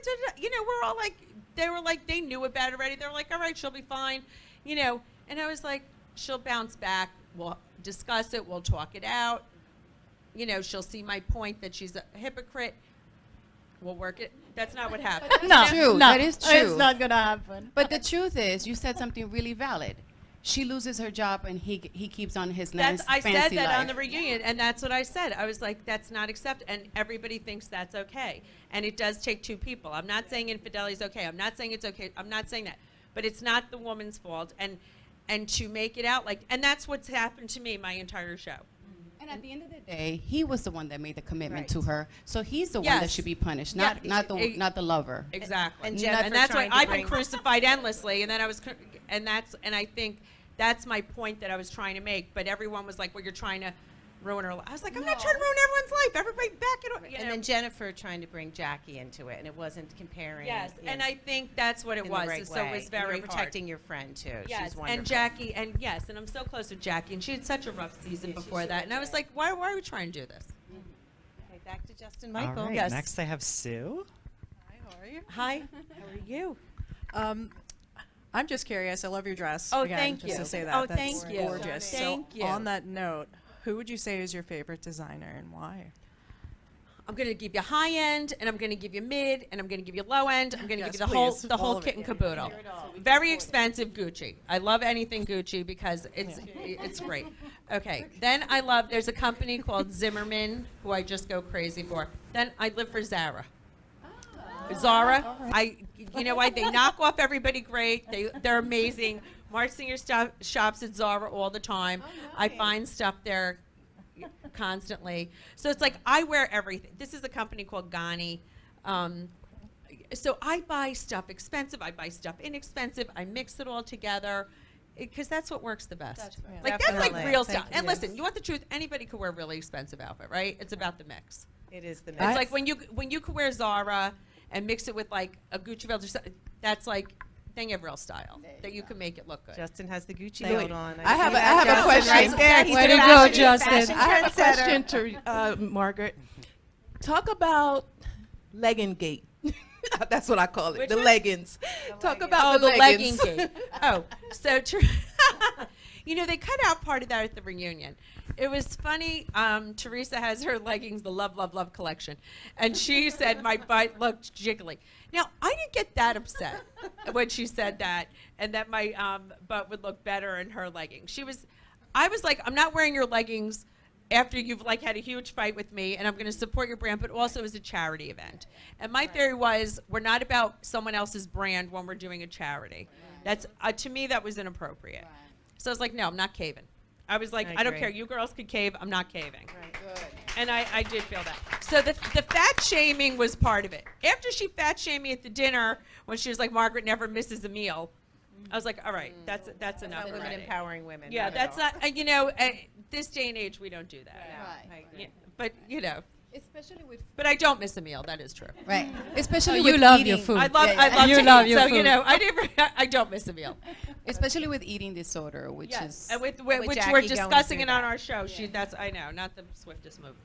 S2: we're all like, they were like, they knew about it already. They were like, all right, she'll be fine, and I was like, she'll bounce back. We'll discuss it. We'll talk it out. She'll see my point that she's a hypocrite. We'll work it. That's not what happened.
S3: No,
S4: True,
S3: no,
S4: that is true.
S3: It's not gonna happen.
S4: But the truth is, you said something really valid. She loses her job and he keeps on his nice
S2: I
S4: fancy
S2: said that
S4: life.
S2: on the reunion, and that's what I said. I was like, that's not acceptable, and everybody thinks that's okay. And it does take two people. I'm not saying infidelity is okay. I'm not saying it's okay. I'm not saying that. But it's not the woman's fault. And to make it out like, and that's what's happened to me my entire show.
S4: And at the end of the day, he was the one that made the commitment
S1: Right.
S4: to her, so he's the one that
S2: Yes.
S4: should be punished,
S2: Yeah,
S4: not the lover.
S2: Exactly.
S1: And
S2: And,
S1: Jennifer
S2: that's why
S1: trying to
S2: I've been
S1: bring-
S2: crucified endlessly, and then and I think that's my point that I was trying to make. But everyone was like, "Well, you're trying to ruin her life." I was like, "I'm not trying to ruin everyone's life. Everybody back it up." You
S1: And
S2: know?
S1: then Jennifer trying to bring Jackie into it, and it wasn't comparing.
S2: Yes,
S1: in-
S2: and I think that's what it
S1: in
S2: was.
S1: the right
S2: So it
S1: way.
S2: was very
S1: and you're protecting your friend too.
S2: Yes,
S1: She's wonderful.
S2: and Jackie, and yes, and I'm so close with Jackie, and she had such a rough season before that, and I was like, "Why are we trying to do this?"
S1: Okay, back to Justin
S6: All
S1: Michael.
S6: right,
S2: Yes.
S6: next I have Sue.
S10: Hi, how are you?
S2: Hi, how are you?
S10: I'm just curious. I love your dress.
S2: Oh,
S10: again,
S2: thank
S10: just
S2: you.
S10: to say that.
S2: Oh,
S10: That's
S2: thank you.
S10: gorgeous.
S2: Thank
S10: so
S2: you.
S10: on that note, who would you say is your favorite designer and why?
S2: I'm going to give you high end, and I'm going to give you mid, and I'm going to give you low end. I'm going to
S10: Yes,
S2: give you the
S10: please,
S2: whole
S10: all of
S2: kit
S10: it.
S2: and caboodle. Very expensive Gucci. I love anything Gucci because it's great. Okay, then there's a company called Zimmerman who I just go crazy for. Then I live for Zara. Zara, you know why? They knock off everybody great. They're amazing. Mark Singer shops at Zara all the time. I find stuff there constantly. So it's like I wear everything. This is a company called Ghani. So I buy stuff expensive. I buy stuff inexpensive. I mix it all together because that's what works the best.
S10: That's right.
S2: Like that's like
S1: Definitely.
S2: real
S1: Thank
S2: stuff. And
S1: you.
S2: listen, you want the truth? Anybody could wear a really expensive outfit, right? It's about the mix.
S1: It is the
S2: It's
S1: mix.
S2: like when you could wear Zara and mix it with like a Gucci belt or something. That's like then you have real style that you can make it look good.
S1: Justin has the Gucci
S5: Wait,
S1: belt on.
S5: I have
S1: see
S5: a- I
S1: that,
S5: have a
S1: Justin,
S5: question.
S1: right there. He's
S3: Way
S1: a
S3: to go,
S1: fashion-
S3: Justin.
S1: fashion
S5: I have a
S1: trendsetter.
S5: question to Margaret. Talk about legging gate. That's what I call it.
S2: Which
S5: the
S2: one?
S5: leggings. Talk about
S2: Oh, the
S5: leggings.
S2: legging gate. Oh, so true. You know, they cut out part of that at the reunion. It was funny. Teresa has her leggings, the Love, Love, Love collection. And she said my butt looked jiggly. Now, I didn't get that upset when she said that and that my butt would look better in her leggings. I was like, I'm not wearing your leggings after you've like had a huge fight with me, and I'm going to support your brand, but also as a charity event. And my theory was we're not about someone else's brand when we're doing a charity. That's to me that was inappropriate. So I was like, no, I'm not caving. I was like,
S1: I
S2: I don't
S1: agree.
S2: care. You girls could cave. I'm not caving.
S4: Good.
S2: And I did feel that. So the fat shaming was part of it. After she fat shamed me at the dinner when she was like, Margaret never misses a meal, I was like, all right, that's enough.
S1: Not women
S2: already.
S1: empowering women.
S2: Yeah,
S1: at
S2: that's
S1: all.
S2: not, you know, this day and age, we don't do that.
S1: Yeah, I agree.
S2: Yeah, but, you know,
S4: Especially with
S2: but I don't miss a meal. That is true.
S4: right. Especially
S3: Oh,
S4: with
S3: you love
S4: eating,
S3: your food.
S2: I love,
S4: Yeah,
S2: I
S4: yeah.
S2: love
S3: You
S2: to
S3: love
S2: eat,
S3: your
S2: so, you
S3: food.
S2: know, I don't miss a meal.
S4: especially with eating disorder, which is
S2: And which
S1: Jackie
S2: we're
S1: going
S2: discussing
S1: through
S2: it on
S1: that.
S2: our show. That's, I know, not the swiftest move.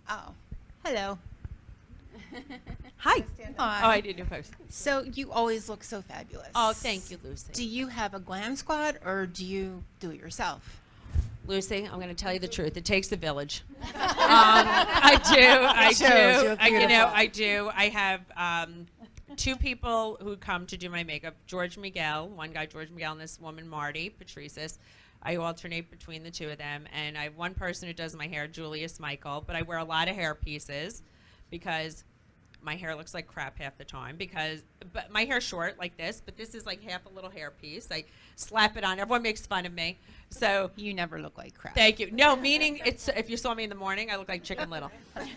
S11: Oh,
S1: Hello.
S2: Hi.
S11: hi.
S2: Oh, I did your post.
S11: So you always look so fabulous.
S2: Oh, thank you, Lucy.
S11: Do you have a glam squad or do you do it yourself?
S2: Lucy, I'm going to tell you the truth. It takes a village. I do. I have two people who come to do my makeup. George Miguel, one guy, George Miguel, and this woman, Marty Patrices. I alternate between the two of them. And I have one person who does my hair, Julius Michael. But I wear a lot of hair pieces because my hair looks like crap half the time but my hair's short like this, but this is like half a little hair piece. I slap it on. Everyone makes fun of me. So
S11: You never look like crap.
S2: thank you. No, meaning it's if you saw me in the morning, I look like Chicken Little.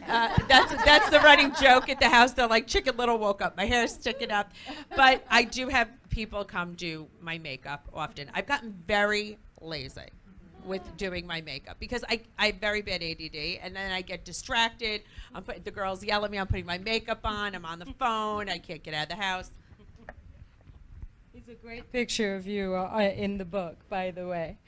S2: That's the running joke at the house. They're like Chicken Little woke up. My hair's sticking up. But I do have people come do my makeup often. I've gotten very lazy with doing my makeup because I have very bad ADD and then I get distracted. The girls yell at me. I'm putting my makeup on. I'm on the phone. I can't get out of the house.
S3: It's a great picture of you in the book, by the way.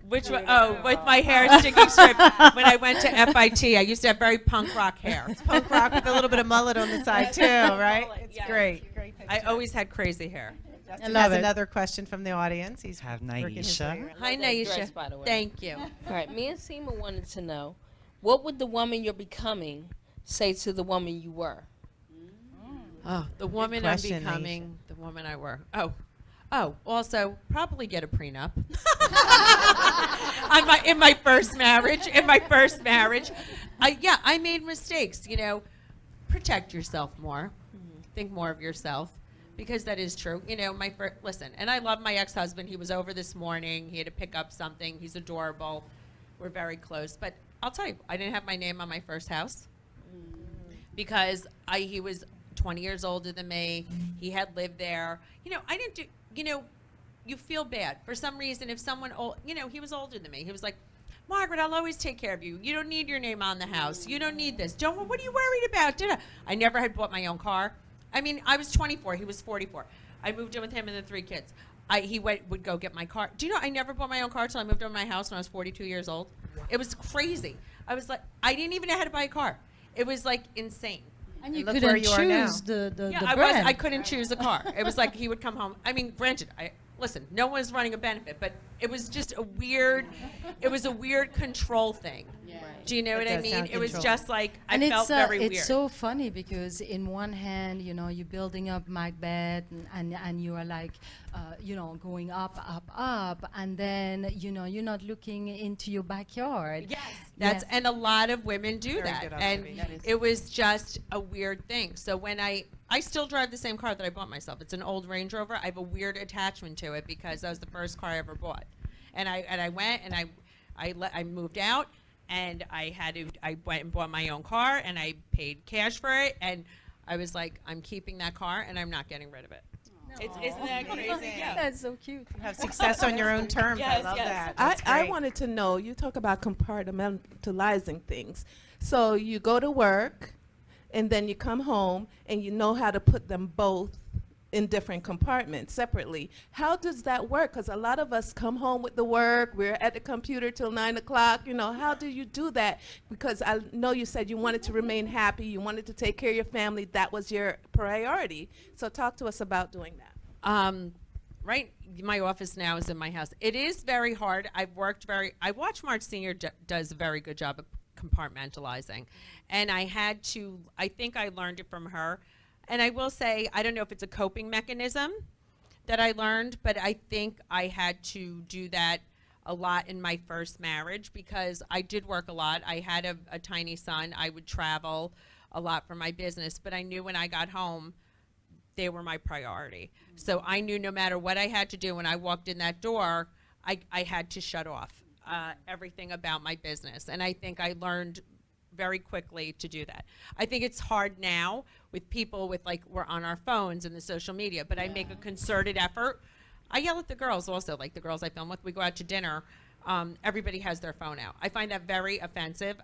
S2: Which one? Oh, with my hair sticking straight. When I went to FIT, I used to have very punk rock hair.
S1: Punk rock with a little bit of mullet on the side too, right? It's
S2: Yes.
S1: great.
S2: I always had crazy hair.
S1: Justin
S3: love
S1: has
S3: it.
S1: another question from the audience. He's
S6: Have
S1: working his way
S6: Naisha.
S1: around.
S2: Hi,
S12: Love that
S2: Naisha.
S12: dress, by the way.
S2: Thank you.
S12: All right, me and Seema wanted to know, What would the woman you're becoming say to the woman you were?
S2: Oh, the woman I'm
S1: question,
S2: becoming, the woman I were. Also probably get a prenup. In my first marriage, I made mistakes. Protect yourself more. Think more of yourself, because that is true. Listen, and I love my ex-husband. He was over this morning. He had to pick up something. He's adorable. We're very close. But I'll tell you, I didn't have my name on my first house because he was 20 years older than me. He had lived there. I didn't do, you feel bad. For some reason, if someone old, he was older than me. He was like, Margaret, I'll always take care of you. You don't need your name on the house. You don't need this. What are you worried about? I never had bought my own car. I was 24. He was 44. I moved in with him and the 3 kids. He would go get my car. Do you know I never bought my own car until I moved into my house when I was 42 years old? It was crazy. I was like, I didn't even know how to buy a car. It was like insane.
S3: And you
S1: look
S3: couldn't
S1: where you are now.
S3: choose the
S2: I
S3: brand.
S2: I couldn't choose a car. It was like he would come home. Granted, listen, no one was running a benefit, but it was just a weird control thing. Do you know what I
S1: does
S2: mean?
S1: sound
S2: It was
S1: control.
S2: just like, I
S3: And
S2: felt very weird.
S3: it's so funny because in one hand, you're building up Macbeth and you are like, going up, and then, you're not looking into your backyard.
S2: Yes, and a lot of women do
S1: Very
S2: that.
S1: good
S2: And
S1: observation.
S2: it was just a weird thing. So when I still drive the same car that I bought myself. It's an old Range Rover. I have a weird attachment to it because that was the first car I ever bought. And I went and I moved out. And I went and bought my own car, and I paid cash for it, and I was like, I'm keeping that car, and I'm not getting rid of it. Isn't that crazy? Yeah.
S3: That's so cute.
S1: Have success on your own terms. I love that. That's
S5: I
S1: great.
S5: wanted to know, you talk about compartmentalizing things. So you go to work, and then you come home, and you know how to put them both in different compartments separately. How does that work? Because a lot of us come home with the work, we're at the computer till 9 o'clock. How do you do that? Because I know you said you wanted to remain happy, you wanted to take care of your family, that was your priority. So talk to us about doing that.
S2: Right, my office now is in my house. It is very hard. I watch Marge Senior does a very good job of compartmentalizing, and I think I learned it from her. And I will say, I don't know if it's a coping mechanism that I learned, but I think I had to do that a lot in my first marriage because I did work a lot. I had a tiny son. I would travel a lot for my business, but I knew when I got home, they were my priority. So I knew no matter what I had to do when I walked in that door, I had to shut off everything about my business. And I think I learned very quickly to do that. I think it's hard now with people we're on our phones and the social media, but I make a concerted effort. I yell at the girls also, like the girls I film with. We go out to dinner. Everybody has their phone out. I find that very offensive.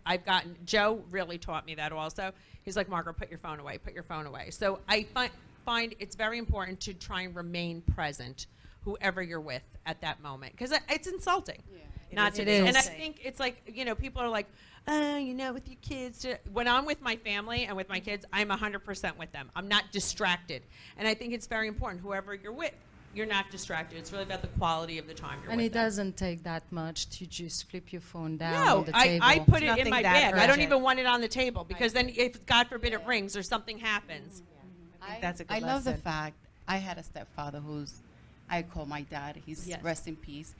S2: Joe really taught me that also. He's like, Margaret, put your phone away, put your phone away. So I find it's very important to try and remain present, whoever you're with at that moment, because it's insulting. Not to be. And I think it's like, people are like, with your kids. When I'm with my family and with my kids, I'm 100% with them. I'm not distracted. And I think it's very important, whoever you're with, you're not distracted. It's really about the quality of the time you're
S3: And
S2: with
S3: it
S2: them.
S3: doesn't take that much to just flip your phone down
S2: No,
S3: on the table.
S2: I put it in
S1: Nothing
S2: my
S1: that
S2: bag. I don't
S1: urgent.
S2: even want it on the table because then if, God forbid, it rings or something happens.
S1: That's a good
S4: I love the
S1: lesson.
S4: fact I had a stepfather I call my dad. He's
S2: Yes.
S4: rest in peace.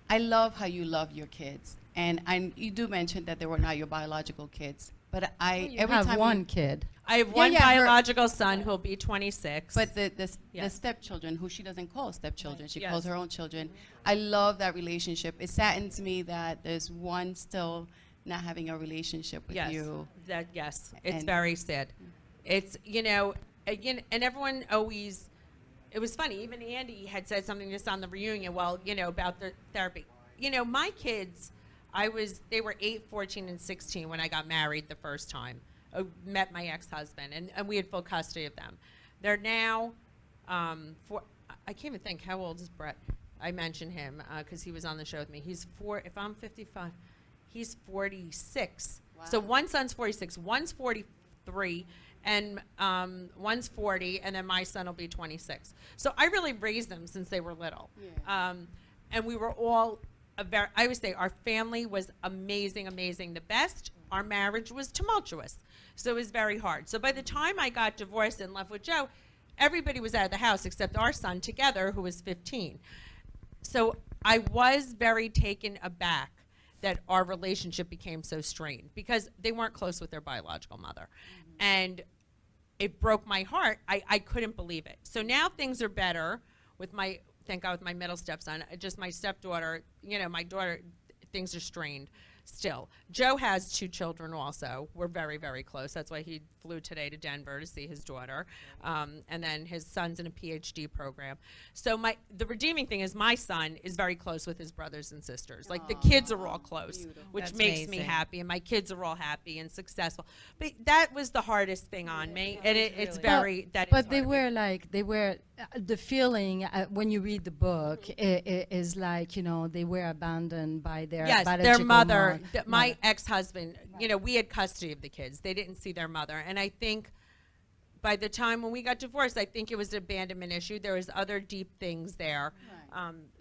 S4: I love how you love your kids, and you do mention that they were not your biological kids, but
S3: You
S4: every
S3: have
S4: time
S3: one kid.
S2: I have
S4: Yeah,
S2: one
S4: yeah, her-
S2: biological son who'll be 26.
S4: But the
S2: Yes.
S4: stepchildren, who she doesn't call stepchildren, she
S2: Yes.
S4: calls her own children. I love that relationship. It saddens me that there's one still not having a relationship with
S2: Yes,
S4: you.
S2: it's
S4: And-
S2: very sad. It's, again, and everyone always, it was funny, even Andy had said something just on the reunion, about the therapy. My kids, they were 8, 14, and 16 when I got married the first time. Met my ex-husband, and we had full custody of them. They're now, I can't even think, how old is Brett? I mentioned him because he was on the show with me. He's if I'm 55, he's 46. So one son's 46, one's 43, and one's 40, and then my son will be 26. So I really raised them since they were little. And we were all I always say our family was amazing, amazing. The best our marriage was tumultuous. So it was very hard. So by the time I got divorced and left with Joe, everybody was out of the house except our son together, who was 15. So I was very taken aback that our relationship became so strained because they weren't close with their biological mother. And it broke my heart. I couldn't believe it. So now things are better with my, thank God, with my middle stepson. Just my stepdaughter, my daughter, things are strained still. Joe has 2 children also. We're very, very close. That's why he flew today to Denver to see his daughter. And then his son's in a PhD program. So the redeeming thing is my son is very close with his brothers and sisters. Like the kids are all close, which
S1: That's
S2: makes me
S1: amazing.
S2: happy. And my kids are all happy and successful. But that was the hardest thing on me. And it's very, that is
S3: But they
S2: hard.
S3: were like, the feeling when you read the book is like, they were abandoned by their
S2: Yes, their
S3: biological
S2: mother, my
S3: mother.
S2: ex-husband, we had custody of the kids. They didn't see their mother. And I think by the time when we got divorced, I think it was an abandonment issue. There was other deep things there.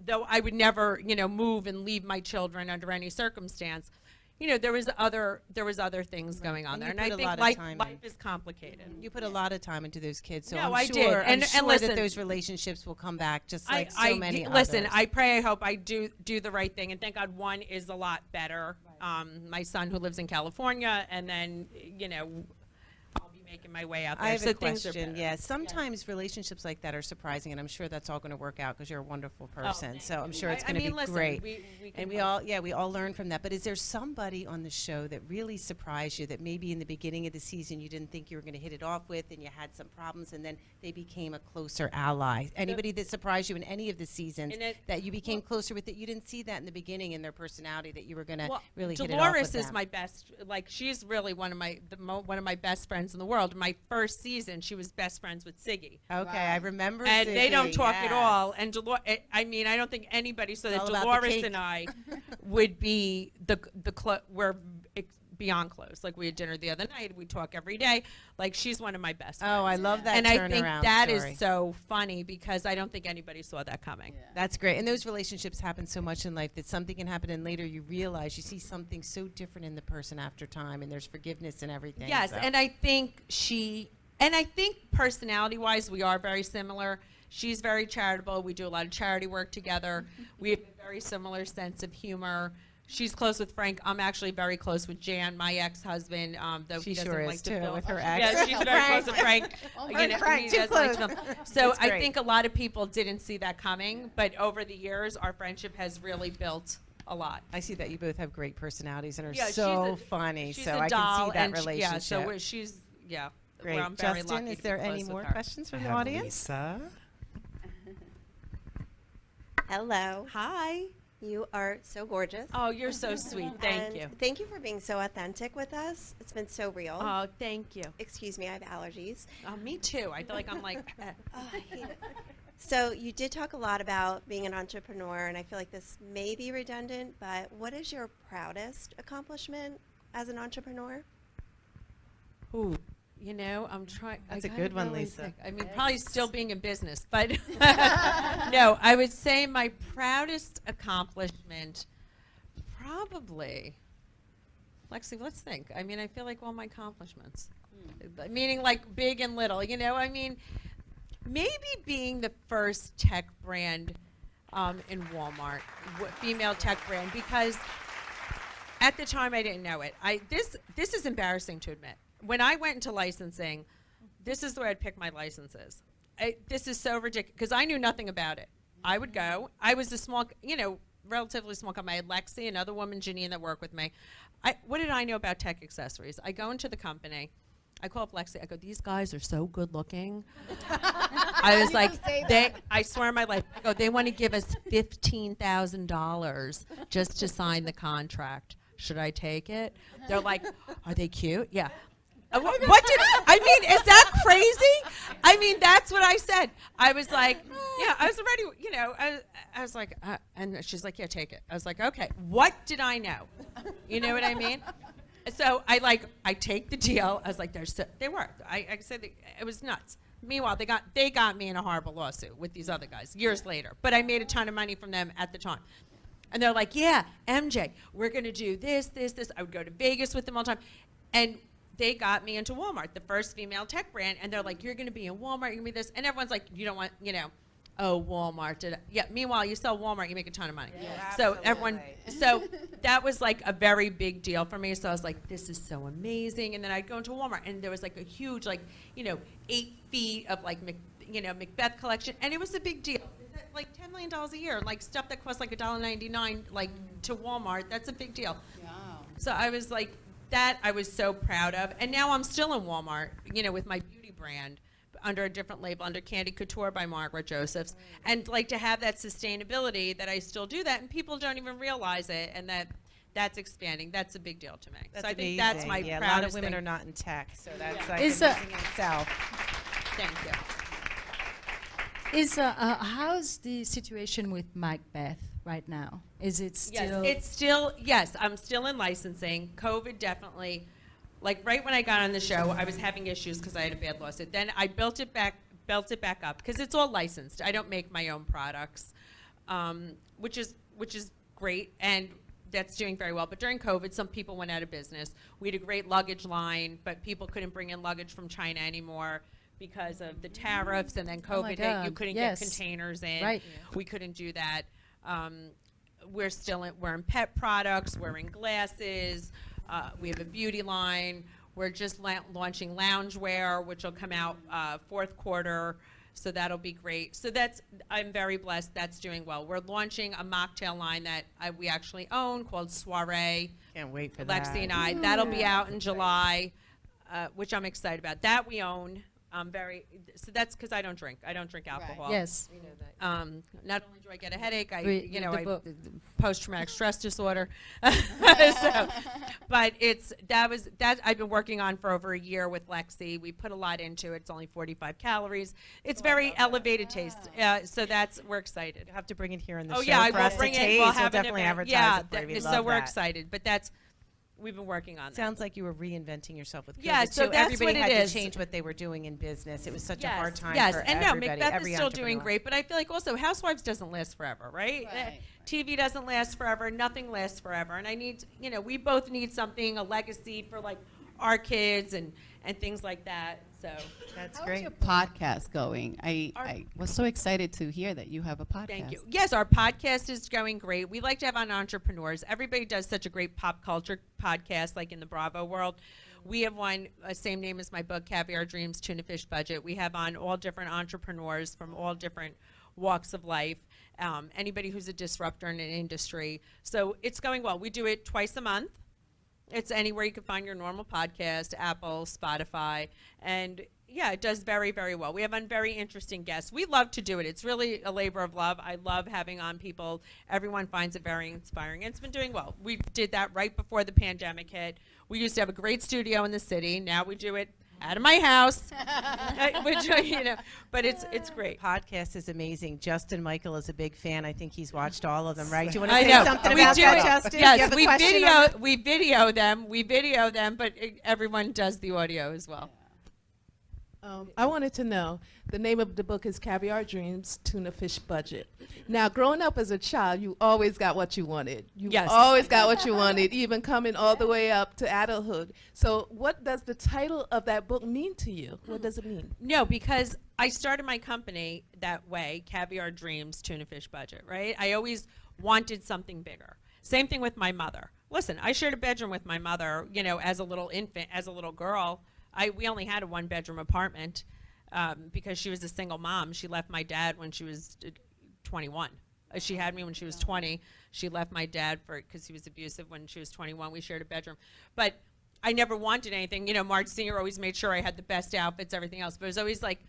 S2: Though I would never, move and leave my children under any circumstance. There was other things going on
S1: And
S2: there.
S1: you
S2: And I
S1: put a
S2: think
S1: lot of
S2: life
S1: time
S2: life
S1: in.
S2: is complicated.
S1: You put a lot of time into those kids, so
S2: No,
S1: I'm
S2: I
S1: sure,
S2: did.
S1: I'm
S2: And
S1: sure
S2: listen,
S1: that those relationships will come back just like many
S2: listen,
S1: others.
S2: I pray, I hope I do the right thing, and thank God one is a lot better. My son who lives in California, and then I'll be making my way out there.
S1: I have
S2: so
S1: a
S2: things are
S1: question.
S2: better.
S1: Yeah, sometimes relationships like that are surprising, and I'm sure that's all going to work out because you're a wonderful person.
S2: thank
S1: So I'm
S2: you.
S1: sure it's
S2: I
S1: going to
S2: mean,
S1: be
S2: listen,
S1: great.
S2: we
S1: And
S2: can
S1: we all learn from that. But is there somebody on the show that really surprised you that maybe in the beginning of the season you didn't think you were going to hit it off with, and you had some problems, and then they became a closer ally? Anybody that surprised you in any of the seasons
S2: And it-
S1: that you became closer with that you didn't see that in the beginning in their personality that you were going to really hit it off
S2: Dolores
S1: with
S2: is
S1: them?
S2: my best. Like she's really one of my best friends in the world. My first season, she was best friends with Siggy.
S1: Okay, I remember.
S2: And they don't
S1: Siggy,
S2: talk at
S1: yes.
S2: all. And I mean, I don't think anybody saw
S1: It's
S2: that
S1: all about the
S2: Dolores
S1: cake.
S2: and I would be we're beyond close. Like we had dinner the other night. We talk every day. Like she's one of my best friends.
S1: Oh, I love that
S2: And I think
S1: turnaround
S2: that
S1: story.
S2: is so funny because I don't think anybody saw that coming.
S1: That's great. And those relationships happen so much in life that something can happen and later you realize you see something so different in the person after time, and there's forgiveness and everything.
S2: Yes,
S1: so.
S2: and I think personality-wise, we are very similar. She's very charitable. We do a lot of charity work together. We have a very similar sense of humor. She's close with Frank. I'm actually very close with Jan, my ex-husband, though
S1: She
S2: he doesn't
S1: sure is,
S2: like to
S1: too,
S2: film.
S1: with her ex.
S2: Yeah, she's very close with Frank.
S1: Frank,
S2: he
S1: too
S2: doesn't like to
S1: close.
S2: film. So
S1: That's
S2: I
S1: great.
S2: think a lot of people didn't see that coming, but over the years, our friendship has really built a lot.
S1: I see that you both have great personalities and are
S2: Yeah, she's
S1: so
S2: a-
S1: funny.
S2: She's
S1: So
S2: a
S1: I
S2: doll,
S1: can see that
S2: and
S1: relationship.
S2: yeah, so she's
S1: Great.
S2: Well, I'm very
S1: Justin,
S2: lucky
S1: is
S2: to be
S1: there
S2: close
S1: any
S2: with
S1: more
S2: her.
S1: questions from
S6: I
S1: the
S6: have
S1: audience?
S6: Lisa.
S13: Hello.
S2: Hi.
S13: You are so gorgeous.
S2: Oh, you're so sweet. Thank
S13: And
S2: you.
S13: Thank you for being so authentic with us. It's been so real.
S2: Oh, thank you.
S13: Excuse me, I have allergies.
S2: Me too. I feel like I'm like.
S13: Oh, I hate it. So you did talk a lot about being an entrepreneur, and I feel like this may be redundant, but what is your proudest accomplishment as an entrepreneur?
S2: Ooh, I'm trying.
S1: That's a good one, Lisa.
S2: Think. I mean, probably still being in business, but no, I would say my proudest accomplishment, probably. Lexi, let's think. I mean, I feel like all my accomplishments, meaning like big and little. I mean, maybe being the first tech brand in Walmart, female tech brand, because at the time I didn't know it. This is embarrassing to admit. When I went into licensing, this is the way I'd pick my licenses. This is so ridiculous because I knew nothing about it. I would go. I was a small, relatively small company. I had Lexi, another woman, Janine, that worked with me. What did I know about tech accessories? I go into the company. I call up Lexi. I go, these guys are so good looking. I was like, I swear on my life, I go, they want to give us $15,000 just to sign the contract. Should I take it? They're like, are they cute? Yeah. What did I mean? Is that crazy? I mean, that's what I said. I was like, yeah, I was already, I was like, and she's like, yeah, take it. I was like, okay, what did I know? You know what I mean? So I take the deal. I was like, they were. I said it was nuts. Meanwhile, they got me in a horrible lawsuit with these other guys years later. But I made a ton of money from them at the time. And they're like, yeah, MJ, we're going to do this. I would go to Vegas with them all the time. And they got me into Walmart, the first female tech brand. And they're like, you're going to be in Walmart, you're going to be this. And everyone's like, you don't want, oh, Walmart. Yeah, meanwhile, you sell Walmart, you make a ton of money.
S1: Yeah,
S2: so everyone, so that was like a very big deal for me. So I was like, this is so amazing. And then I'd go into Walmart, and there was like a huge, 8 feet of like, Macbeth collection. And it was a big deal. Like $10 million a year, like stuff that costs like $1.99, like to Walmart, that's a big deal.
S4: Wow.
S2: So I was like, that I was so proud of. And now I'm still in Walmart, with my beauty brand under a different label, under Candy Couture by Margaret Josephs. And like to have that sustainability that I still do that, and people don't even realize it, and that's expanding. That's a big deal to me.
S1: That's
S2: so I think
S1: amazing.
S2: that's my
S1: yeah,
S2: proudest
S1: a lot of women
S2: thing.
S1: are not in tech, so that's like
S3: Is,
S1: amazing in itself.
S2: Thank you.
S3: How's the situation with Macbeth right now? Is it still?
S2: Yes, it's still, yes, I'm still in licensing. COVID definitely, like right when I got on the show, I was having issues because I had a bad lawsuit. Then I built it back up because it's all licensed. I don't make my own products, which is great, and that's doing very well. But during COVID, some people went out of business. We had a great luggage line, but people couldn't bring in luggage from China anymore because of the tariffs, and then
S3: Oh my
S2: COVID hit. You
S3: God,
S2: couldn't
S3: yes.
S2: get containers in.
S3: Right.
S2: We couldn't do that. We're in pet products. We're in glasses. We have a beauty line. We're just launching loungewear, which will come out fourth quarter. So that'll be great. So I'm very blessed. That's doing well. We're launching a mocktail line that we actually own called Soiree.
S1: Can't wait for that.
S2: Lexi and I. That'll be out in July, which I'm excited about. That we own. So that's because I don't drink. I don't drink alcohol.
S3: Yes.
S2: Not only do I get a headache, I
S3: Read the book.
S2: post-traumatic stress disorder. But I've been working on for over a year with Lexi. We put a lot into it. It's only 45 calories. It's very elevated taste. So we're excited.
S1: You have to bring it here in the
S2: Oh
S1: show
S2: yeah, I
S1: for
S2: will
S1: us to
S2: bring it.
S1: taste.
S2: We'll
S1: We'll
S2: have an
S1: definitely
S2: event.
S1: advertise
S2: Yeah,
S1: it for you. We
S2: so
S1: love
S2: we're
S1: that.
S2: excited. But we've been working on that.
S1: Sounds like you were reinventing yourself with COVID.
S2: Yeah, so
S1: too.
S2: that's
S1: Everybody
S2: what it
S1: had
S2: is.
S1: to change what they were doing in business. It was such a hard time
S2: yes,
S1: for
S2: and no,
S1: everybody.
S2: Macbeth
S1: every
S2: is still doing
S1: entrepreneur.
S2: great, but I feel like also Housewives doesn't last forever, right?
S4: Right.
S2: TV doesn't last forever. Nothing lasts forever, and I need, we both need something, a legacy for like our kids and things like that. So
S1: That's
S4: How's
S1: great.
S4: your podcast going? I was so excited to hear that you have a podcast.
S2: thank you. Yes, our podcast is going great. We like to have on entrepreneurs. Everybody does such a great pop culture podcast, like in the Bravo world. We have one, same name as my book, Caviar Dreams, Tuna Fish Budget. We have on all different entrepreneurs from all different walks of life, anybody who's a disruptor in an industry. So it's going well. We do it twice a month. It's anywhere you can find your normal podcast, Apple, Spotify, and yeah, it does very, very well. We have on very interesting guests. We love to do it. It's really a labor of love. I love having on people. Everyone finds it very inspiring, and it's been doing well. We did that right before the pandemic hit. We used to have a great studio in the city. Now we do it out of my house, which, but it's great.
S1: Podcast is amazing. Justin Michael is a big fan. I think he's watched all of them, right? Do you want to
S2: I
S1: say
S2: know.
S1: something
S2: We
S1: about
S2: do
S1: that,
S2: it.
S1: Justin? Do you have
S2: Yes,
S1: a question on that?
S2: we video them, but everyone does the audio as well.
S5: I wanted to know, the name of the book is Caviar Dreams, Tuna Fish Budget. Now, growing up as a child, you always got what you wanted. You
S2: Yes.
S5: always got what you wanted, even coming all the way up to adulthood. So what does the title of that book mean to you? What does it mean?
S2: No, because I started my company that way, Caviar Dreams, Tuna Fish Budget, right? I always wanted something bigger. Same thing with my mother. Listen, I shared a bedroom with my mother, as a little infant, as a little girl. We only had a one-bedroom apartment because she was a single mom. She left my dad when she was 21. She had me when she was 20. She left my dad because he was abusive when she was 21. We shared a bedroom. But I never wanted anything. Marge Senior always made sure I had the best outfits, everything else. But it was always like,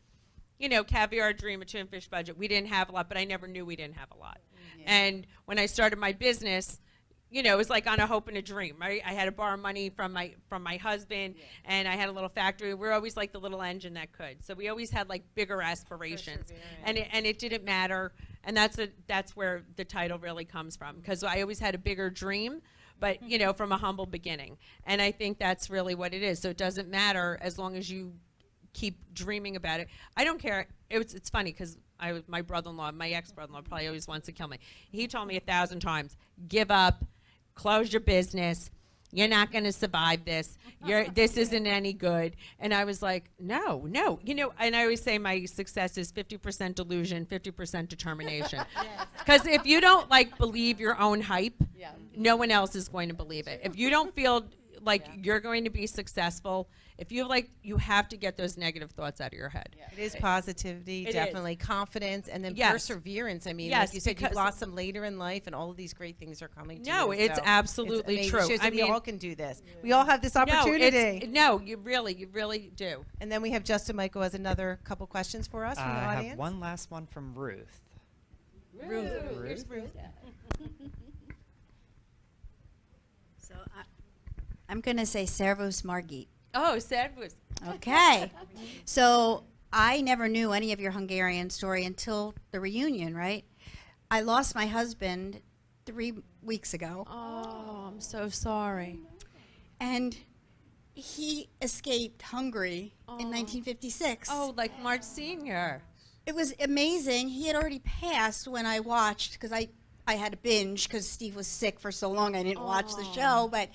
S2: caviar dream, a tuna fish budget. We didn't have a lot, but I never knew we didn't have a lot. Yeah. And when I started my business, it was like on a hope and a dream, right? I had to borrow money from my husband, and I had a little factory. We were always like the little engine that could. So we always had like bigger aspirations, and it didn't matter. And that's where the title really comes from, because I always had a bigger dream, but from a humble beginning. And I think that's really what it is. So it doesn't matter as long as you keep dreaming about it. I don't care. It's funny because my brother-in-law, my ex-brother-in-law, probably always wants to kill me. He told me 1,000 times, give up, close your business. You're not going to survive this. This isn't any good. And I was like, no. And I always say my success is 50% delusion, 50% determination. Because if you don't believe your own hype, no one else is going to believe it. If you don't feel like you're going to be successful, if you you have to get those negative thoughts out of your head.
S1: It is positivity, definitely confidence, and then perseverance. I mean,
S2: yes,
S1: like you said, you blossom later in life, and all of these great things are coming to you.
S2: No, it's absolutely
S1: it's
S2: true.
S1: It shows that we all can do this. We all have this opportunity.
S2: No, you really do.
S1: And then we have Justin Michael has another couple questions for us from the audience.
S6: I have one last one from Ruth.
S2: Ruth.
S1: Here's Ruth.
S14: So I'm going to say Servus Margit.
S2: Oh, Servus.
S14: Okay. So I never knew any of your Hungarian story until the reunion, right? I lost my husband 3 weeks ago.
S2: Oh, I'm so sorry.
S14: And he escaped Hungary in 1956.
S2: Oh, like March Sr.
S14: It was amazing. He had already passed when I watched, because I had to binge because Steve was sick for so long I didn't watch the show. But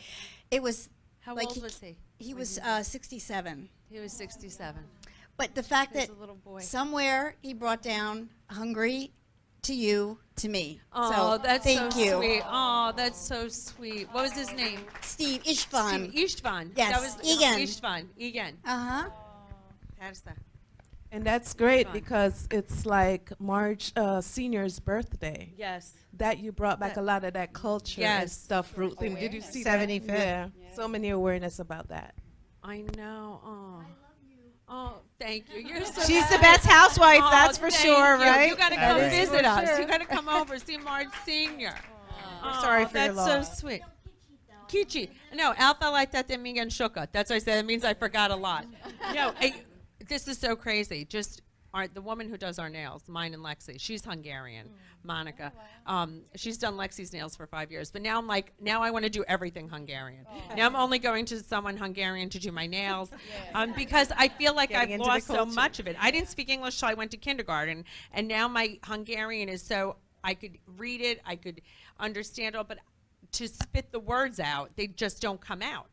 S14: it was
S2: How
S14: like
S2: old was he?
S14: He was 67.
S2: He was 67.
S14: But the fact
S2: He was
S14: that
S2: a little boy.
S14: somewhere he brought down Hungary to you, to me.
S2: Oh,
S14: so
S2: that's
S14: thank
S2: so
S14: you.
S2: sweet. Oh, that's so sweet. What was his name?
S14: Steve István.
S2: István.
S14: Yes,
S2: That was
S14: Igen.
S2: István. Igen.
S14: Uh-huh.
S2: Persze.
S5: And that's great
S2: Fun.
S5: because it's like Marge Senior's birthday.
S2: Yes.
S5: That you brought back a lot of that culture and
S2: Yes.
S5: stuff, Ruth. And did you see
S1: 75th.
S5: that? Yeah. So many awareness about that.
S2: I know. Oh. Oh, thank you. You're so
S1: She's the
S2: nice.
S1: best housewife,
S2: Oh,
S1: that's for
S2: thank
S1: sure,
S2: you.
S1: right?
S2: You got to
S6: That
S2: come
S6: is
S2: visit
S1: for
S2: us.
S1: sure.
S2: You got to come over, see Marge Senior.
S1: We're sorry for your
S2: That's so
S1: loss.
S2: sweet. Kichi. No, Alpha like that Mingan Shuka. That's what I said. It means I forgot a lot. No, this is so crazy. Just the woman who does our nails, mine and Lexi, she's Hungarian, Monica. She's done Lexi's nails for 5 years. But now I'm like, now I want to do everything Hungarian. Now I'm only going to someone Hungarian to do my nails because I feel like
S1: Getting
S2: I've
S1: into the
S2: lost so
S1: culture.
S2: much of it. I didn't speak English till I went to kindergarten. And now my Hungarian is so, I could read it, I could understand it, but to spit the words out, they just don't come out.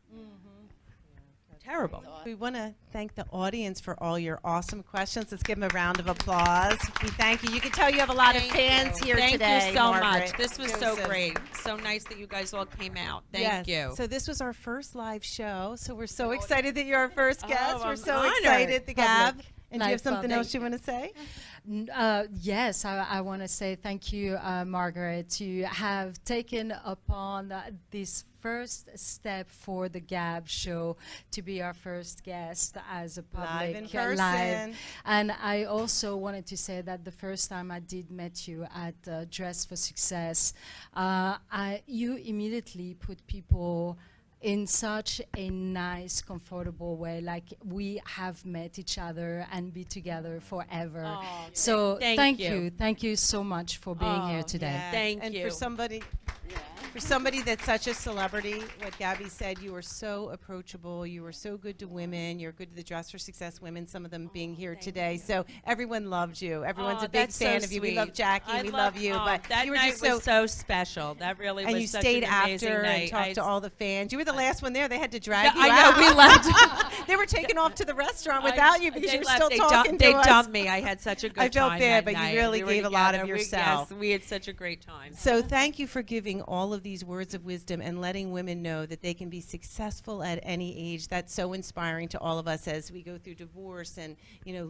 S2: Terrible.
S1: We want to thank the audience for all your awesome questions. Let's give them a round of applause. We thank you. You can tell you have a lot of fans here
S2: Thank
S1: today.
S2: you so
S1: Margaret
S2: much. This was so
S1: Josephs.
S2: great. So nice that you guys all came out. Thank
S1: Yes.
S2: you.
S1: So this was our first live show. So we're so excited that you're our first guest. We're
S2: I'm
S1: so
S2: honored.
S1: excited, the Gab.
S3: Public.
S1: And do you have
S3: Live
S1: something
S3: public.
S1: else you want to say?
S3: Yes, I want to say thank you, Margaret, to have taken upon this first step for the Gab show to be our first guest as a public
S1: Live in
S3: live.
S1: person.
S3: And I also wanted to say that the first time I did met you at Dress for Success, you immediately put people in such a nice, comfortable way, like we have met each other and be together forever.
S2: Oh,
S3: So
S2: thank you.
S3: thank you so much for being here today.
S1: Yes.
S2: Thank
S1: and
S2: you.
S1: For somebody that's such a celebrity, what Gabby said, you were so approachable. You were so good to women. You're good to the Dress for Success women, some of them being here today. So everyone loved you. Everyone's
S2: Oh,
S1: a big
S2: that's so
S1: fan of you. We love
S2: sweet.
S1: Jackie.
S2: I
S1: we love you. But
S2: that
S1: you were
S2: night
S1: just so,
S2: was so special. That really
S1: and
S2: was
S1: you
S2: such
S1: stayed
S2: an amazing
S1: after
S2: night.
S1: and talked to all the fans. You were the last one there. They had to drag
S2: Yeah,
S1: you
S2: I
S1: out.
S2: know, we left.
S1: They were taken off to the restaurant without you because
S2: They
S1: you were
S2: left.
S1: still
S2: They
S1: talking
S2: They
S1: to us.
S2: dumped me. I had such a good time.
S1: I felt bad,
S2: that
S1: but
S2: night.
S1: you really
S2: We were
S1: gave a lot of
S2: together.
S1: yourself.
S2: Yes, we had such a great time.
S1: So thank you for giving all of these words of wisdom and letting women know that they can be successful at any age. That's so inspiring to all of us as we go through divorce and,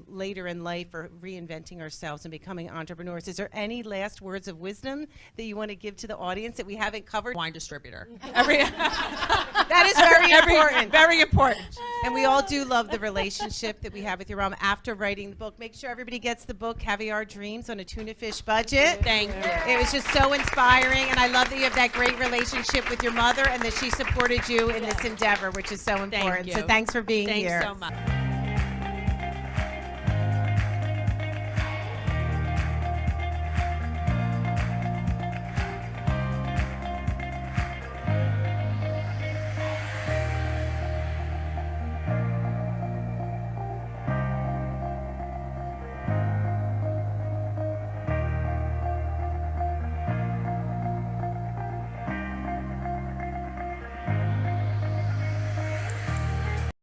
S1: later in life or reinventing ourselves and becoming entrepreneurs. Is there any last words of wisdom that you want to give to the audience that we haven't covered?
S2: Wine distributor.
S1: That is very important.
S2: Very important.
S1: And we all do love the relationship that we have with your mom after writing the book. Make sure everybody gets the book, Caviar Dreams on a Tuna Fish Budget.
S2: Thank you.
S1: It was just so inspiring, and I love that you have that great relationship with your mother and that she supported you in this endeavor, which is so important.
S2: you.
S1: So thanks for being
S2: Thanks
S1: here.
S2: so much.